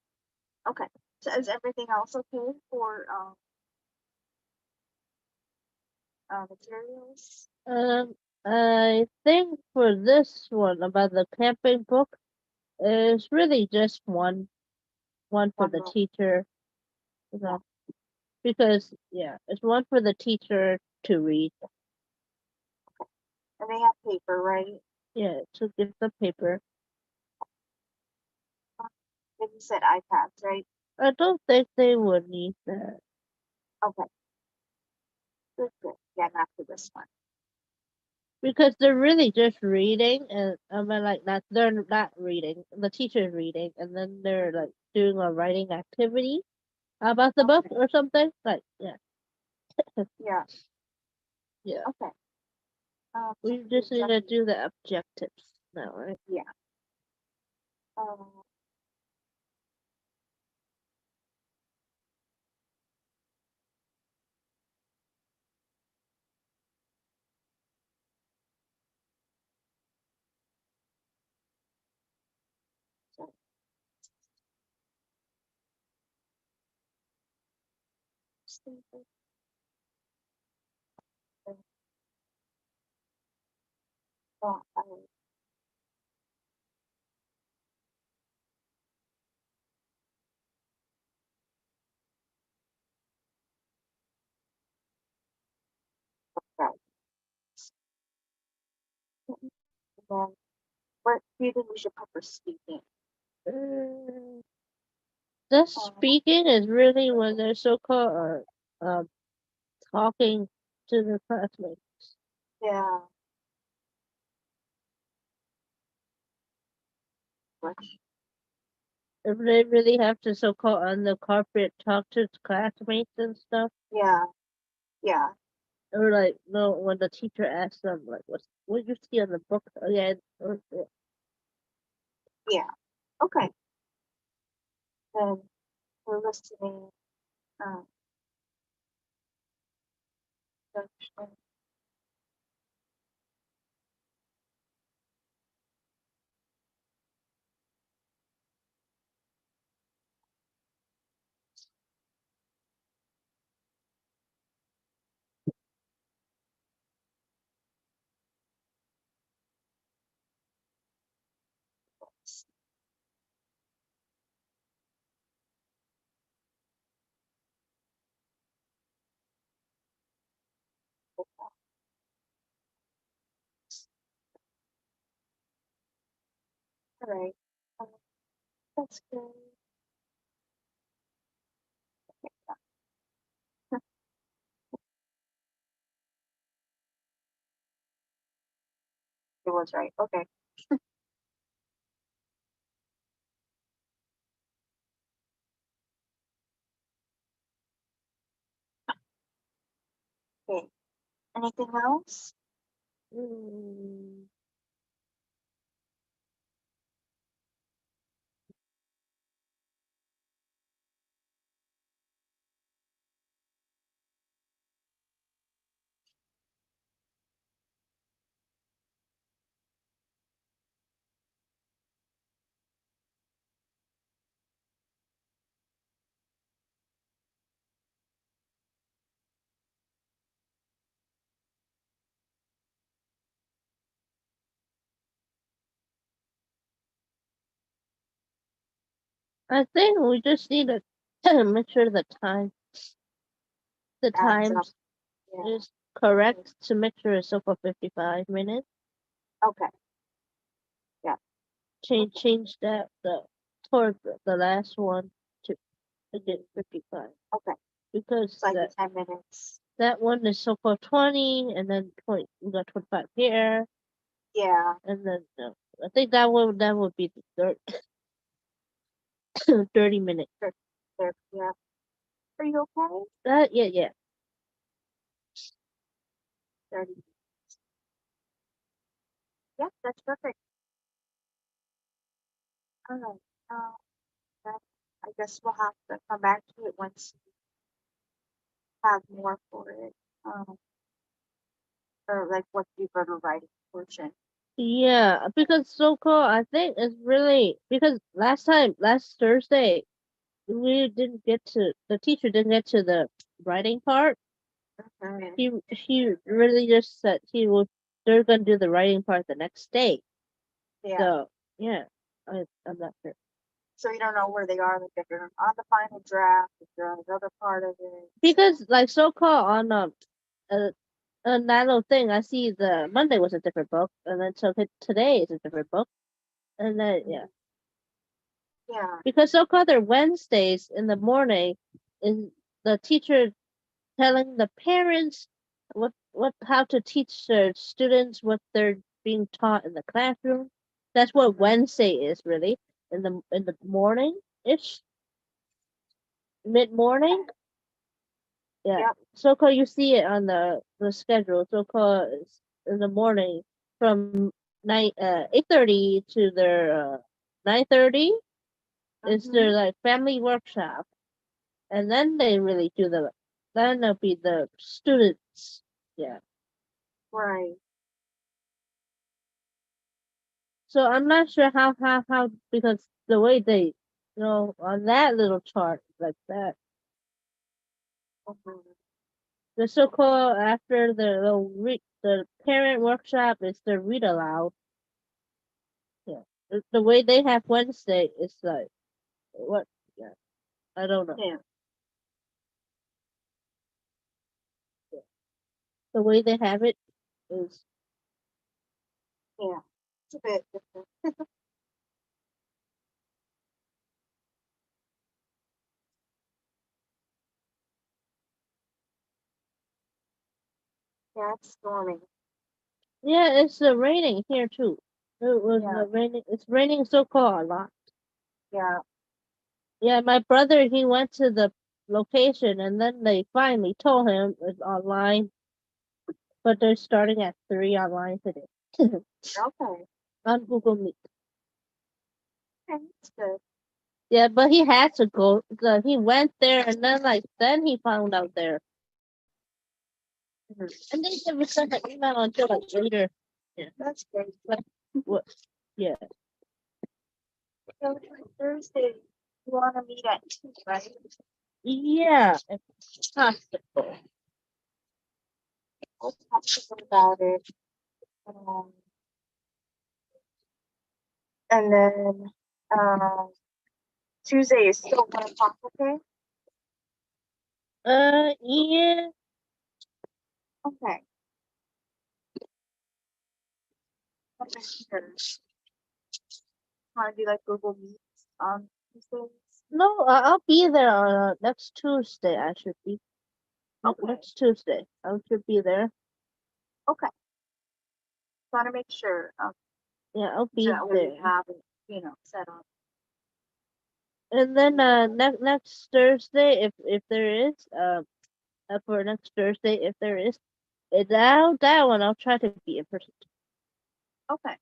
Okay. So is everything else okay for materials? I think for this one about the camping book, it's really just one for One the book. teacher, you know, because yeah, it's one for the teacher to read. And they have paper, right? Yeah, to give the paper. Then you said iPads, right? I don't think they would need that. Okay. Good. Yeah, not for this one. Because they're really just reading, and I mean, like that they're not reading. The teacher's reading, and then they're like doing a writing activity about the book Okay. or something. Like, yeah, Yeah. yeah. Okay. We So just need to objective- do the objectives now, right? Yeah. Um, so stupid. Oh, right. And then, what do you think we should put for speaking? Mm, the Um, speaking is really when they're so-called talking to their classmates. yeah. Which, If they really have to so-called on the carpet talk to classmates and stuff, yeah. Yeah. or like no, when the teacher asks them like, what you see on the book again? Or, Yeah. Okay. Then we're listening. Um, junction. All right. Um, that's good. It was right. Okay. Okay. Anything else? mm, I think we just need to make sure the Adds up. times Yeah. is correct to make sure it's over 55 minutes. Okay. Change that toward the last one to get 55 Okay. because It's like 10 minutes. that one is so-called 20 and then 20 we got 25 here Yeah. and then I think that would be the third 30 minutes. There. Yeah. Are you okay? Yeah. 30. Yeah, that's perfect. All right. That, I guess we'll have to come back to it once we have more for it. Or like what deeper the writing portion. Yeah, because so-called I think it's really because last Thursday we didn't get to the teacher didn't get to the writing part. Mhm. He really just said they're gonna do the writing part the next day. Yeah. So yeah, I'm not sure So you don't know where they are, like if they're on the final draft, if they're on another part of it. because like so-called on that little thing I see the Monday was a different book and then so today is a different book and then yeah Yeah. because so-called their Wednesdays in the morning is the teacher telling the parents what how to teach their students what they're being taught in the classroom. That's what Wednesday is really in the morning ish, mid morning. Yeah. Yep. So-called you see it on the schedule. So-called is in the morning from 8:30 to their 9:30 is Mhm. their like family workshop, and then they really do then it'll be the students. Yeah. Right. So I'm not sure how because the way they on that little chart like that Mhm. the so-called after the parent workshop is the read aloud. Yeah. The way they have Wednesday is like what? Yeah, I don't know. Yeah. The way they have it is Yeah. It's a bit different. Yeah, it's storming. yeah, it's raining here too. It was Yeah. raining. It's raining so-called a lot. Yeah. Yeah, my brother he went to the location and then they finally told him it's online, but they're starting at 3 online today Okay. on Google Meet. Okay, that's good. Yeah, but he had to go. He went there and then he found out there. Mhm. And they never sent an email until like later. Yeah. That's great. But what? Yeah. So Thursday, you want to meet at 2, right? Yeah. It's possible. We'll talk about it. And then Tuesday is still 1 o'clock, okay? Yeah. Okay. Okay, sure. Want to do like Google Meets on Tuesdays? No, I'll be there on next Tuesday. I should be Okay. next Tuesday. I should be there. Okay. Want to make sure Yeah, I'll be that we there. have it, set up. And then next Thursday, if there is for next Thursday, if there is, that one I'll try to be in person. Okay.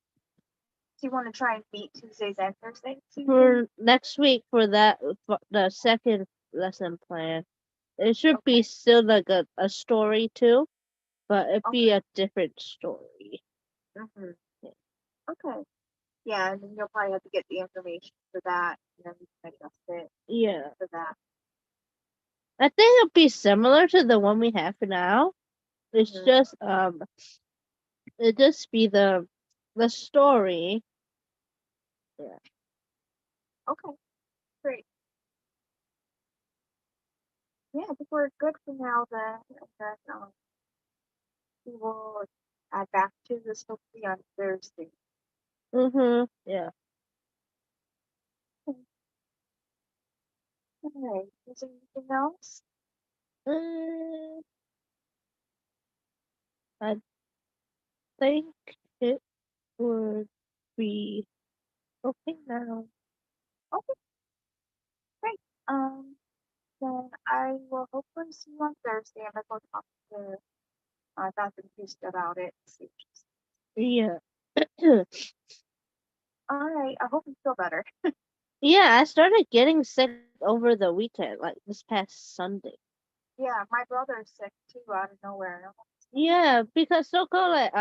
So you want to try and meet Tuesdays and Thursdays? For next week for the second lesson plan. It should be still like a story too, but it'd be a different story. Mm-hmm. Okay. Yeah, and then you'll probably have to get the information for that, and then we can adjust it Yeah. for that. I think it'll be similar to the one we have now. It's Mhm. just it just be the story. Yeah. Okay, great. Yeah, I think we're good for now then. And then we will add back to this hopefully on Thursday. Yeah. Okay. Is there anything else? Mm, I think it would be okay now. Okay, great. Then I will hopefully see you on Thursday. I'm gonna go talk to Dr. Priest about it. See what she says. Yeah. All right. I hope you feel better. Yeah, I started getting sick over the weekend, like this past Sunday. Yeah, my brother's sick too out of nowhere. Yeah, because so-called like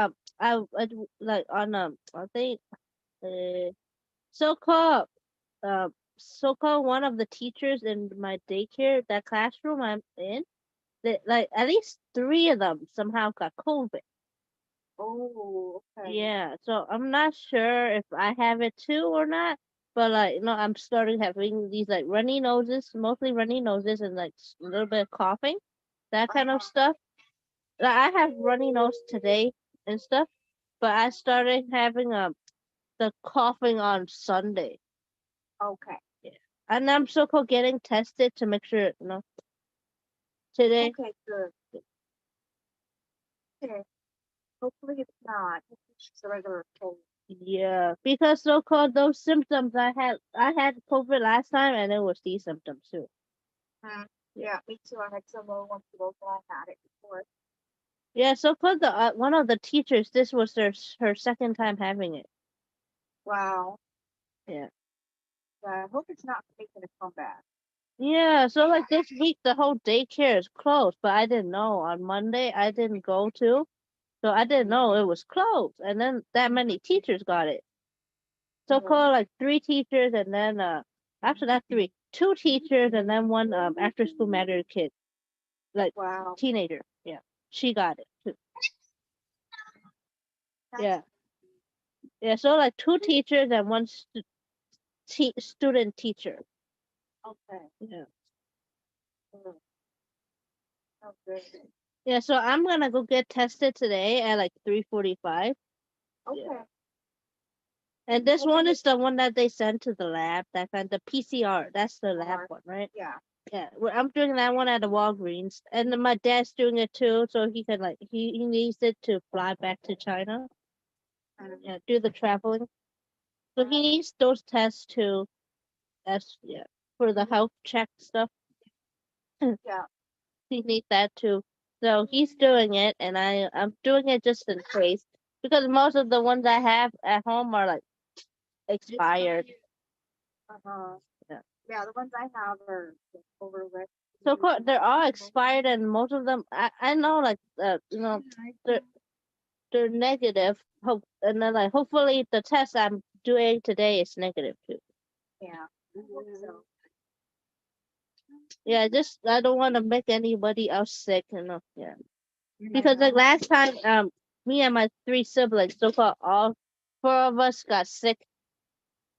like on I think uh so-called so-called one of the teachers in my daycare, that classroom I'm in, that like at least 3 of them somehow got COVID. Oh, okay. Yeah, so I'm not sure if I have it too or not, but like I'm starting having these like runny noses, mostly runny noses and like a little bit of coughing, that kind of stuff. Like, I have runny nose today and stuff, but I started having the coughing on Sunday. Okay. Yeah. And I'm so cool getting tested to make sure, today. Okay, good. Okay. Hopefully it's not. Hopefully it's just a regular cold. Yeah, because so-called those symptoms I had COVID last time, and it was these symptoms too. Yeah, me too. I had similar ones to those when I had it before. Yeah, so-called the one of the teachers, this was her second time having it. Wow. Yeah. Yeah, I hope it's not making a comeback. Yeah, so like this week the whole daycare is closed, but I didn't know. On Monday I didn't go to, so I didn't know it was closed. And then that many teachers got it. So called like 3 teachers, and then after that two teachers, and then one after school matter kid, like Wow. teenager. Yeah, she got it too. That's Yeah, yeah. So like 2 teachers and one student teacher. okay. Yeah. Okay. Yeah, so I'm gonna go get tested today at like 3:45. Okay. Yeah. And this one is the one that they sent to the lab. That kind the PCR. That's the lab one, right? Yeah. Yeah. I'm doing that one at the Walgreens, and then my dad's doing it too. So he can like he needs it to fly back to China. Yeah, do the traveling. So he needs those tests too. That's yeah for the health check stuff. Yeah. He needs that too. So he's doing it, and I'm doing it just in case because most of the ones I have at home are like expired. Uh-huh. Yeah. Yeah, the ones I have are over with. So they're all expired, and most of them I know like they're negative. Hope and then like hopefully the test I'm doing today is negative too. Yeah. So, Yeah, just I don't want to make anybody else sick, Yeah, because like last time me and my 3 siblings, so called all 4 of us got sick,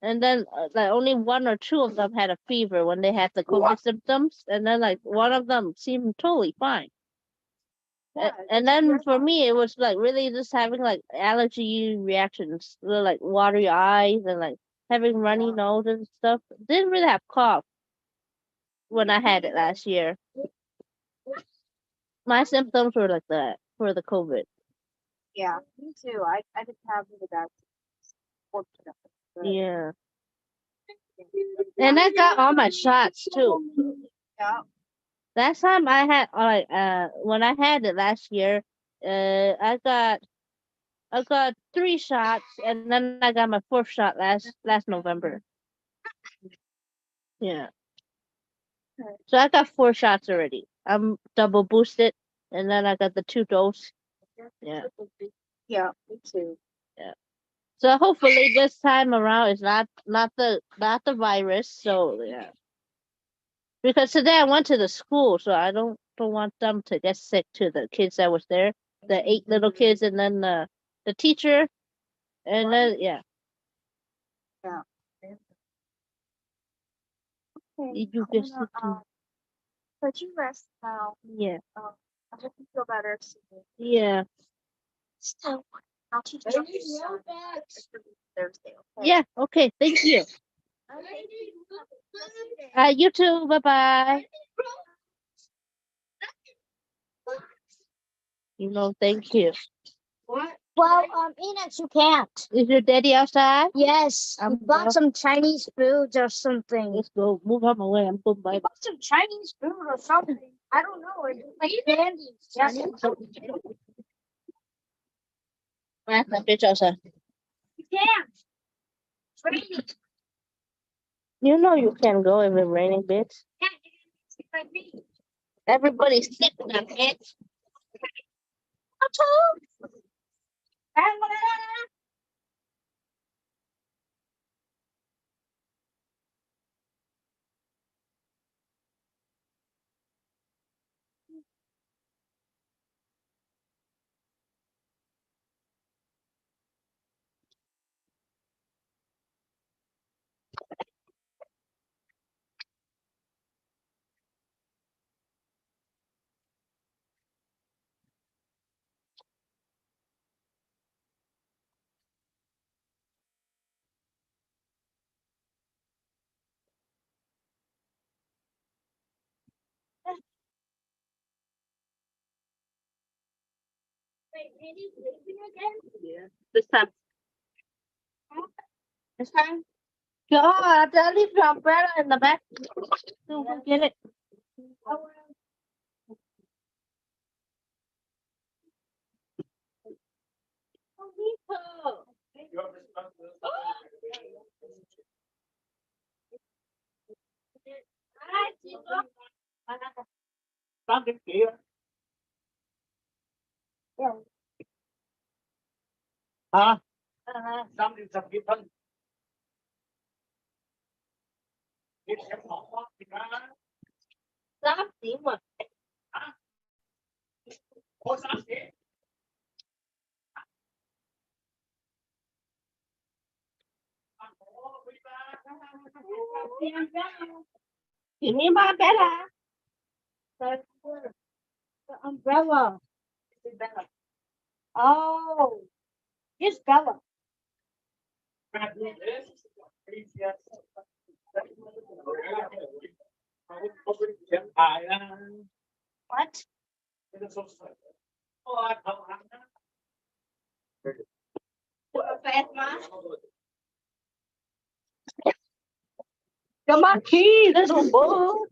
and then like only 1 or 2 of them had a fever when they had the COVID symptoms, and then like one of them seemed totally fine. And then for me, it was like really just having like allergy reactions, like watery eyes and like having runny nose and stuff. Didn't really have cough when I had it last year. My symptoms were like that for the COVID. yeah, me too. I didn't have really bad fortunately. Yeah. And I got all my shots too. Yeah. Last time I had like when I had it last year, I got 3 shots, and then I got my 4th shot last November. Yeah. So I got 4 shots already. I'm double boosted, and then I got the 2 dose. Yeah. Yeah, me too. Yeah. So hopefully this time around it's not the virus. So yeah. Because today I went to the school, so I don't want them to get sick to the kids that was there, the 8 little kids, and then the teacher, and then yeah. Yeah. Okay. You I'm just gonna let you rest now. yeah. I hope you feel better soon. Yeah. So I'll teach you Thursday. Okay. Yeah. Okay. Thank you. You too. Bye bye. Thank you. Well, Enoch, you can't. Is your daddy outside? Yes, we bought well- some Chinese food or something. Let's go. Move out my way. I'm going by. We bought some Chinese food or something. I don't know. It's like candy. Bitch outside. You can't. It's raining. You know you can't go if it's raining, bitch. It's like me. Everybody's sick now, bitch. Wait, Mandy's leaving again? Yeah. This time. This time? God, I leave your umbrella in the back. So go get it. Tám đến kia. Hả? Tám đến sập kia thân. Đi xem họ quá thì ra. Stop, mà. Có sao thế? Give me my umbrella. The umbrella. Oh, it's Bella. What? Come on, key, little bull.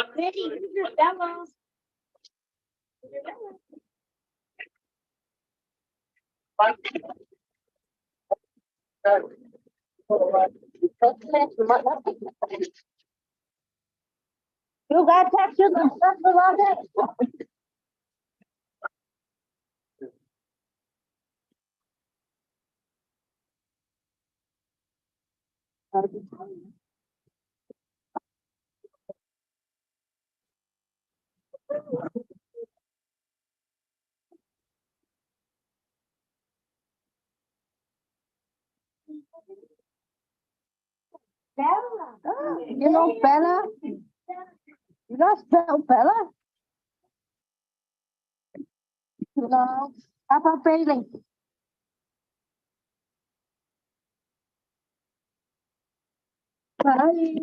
Mandy, use your Bella. You got textures and stuff about it? Bella. You know Bella? You know spell Bella? No. How about Bailey? Bye.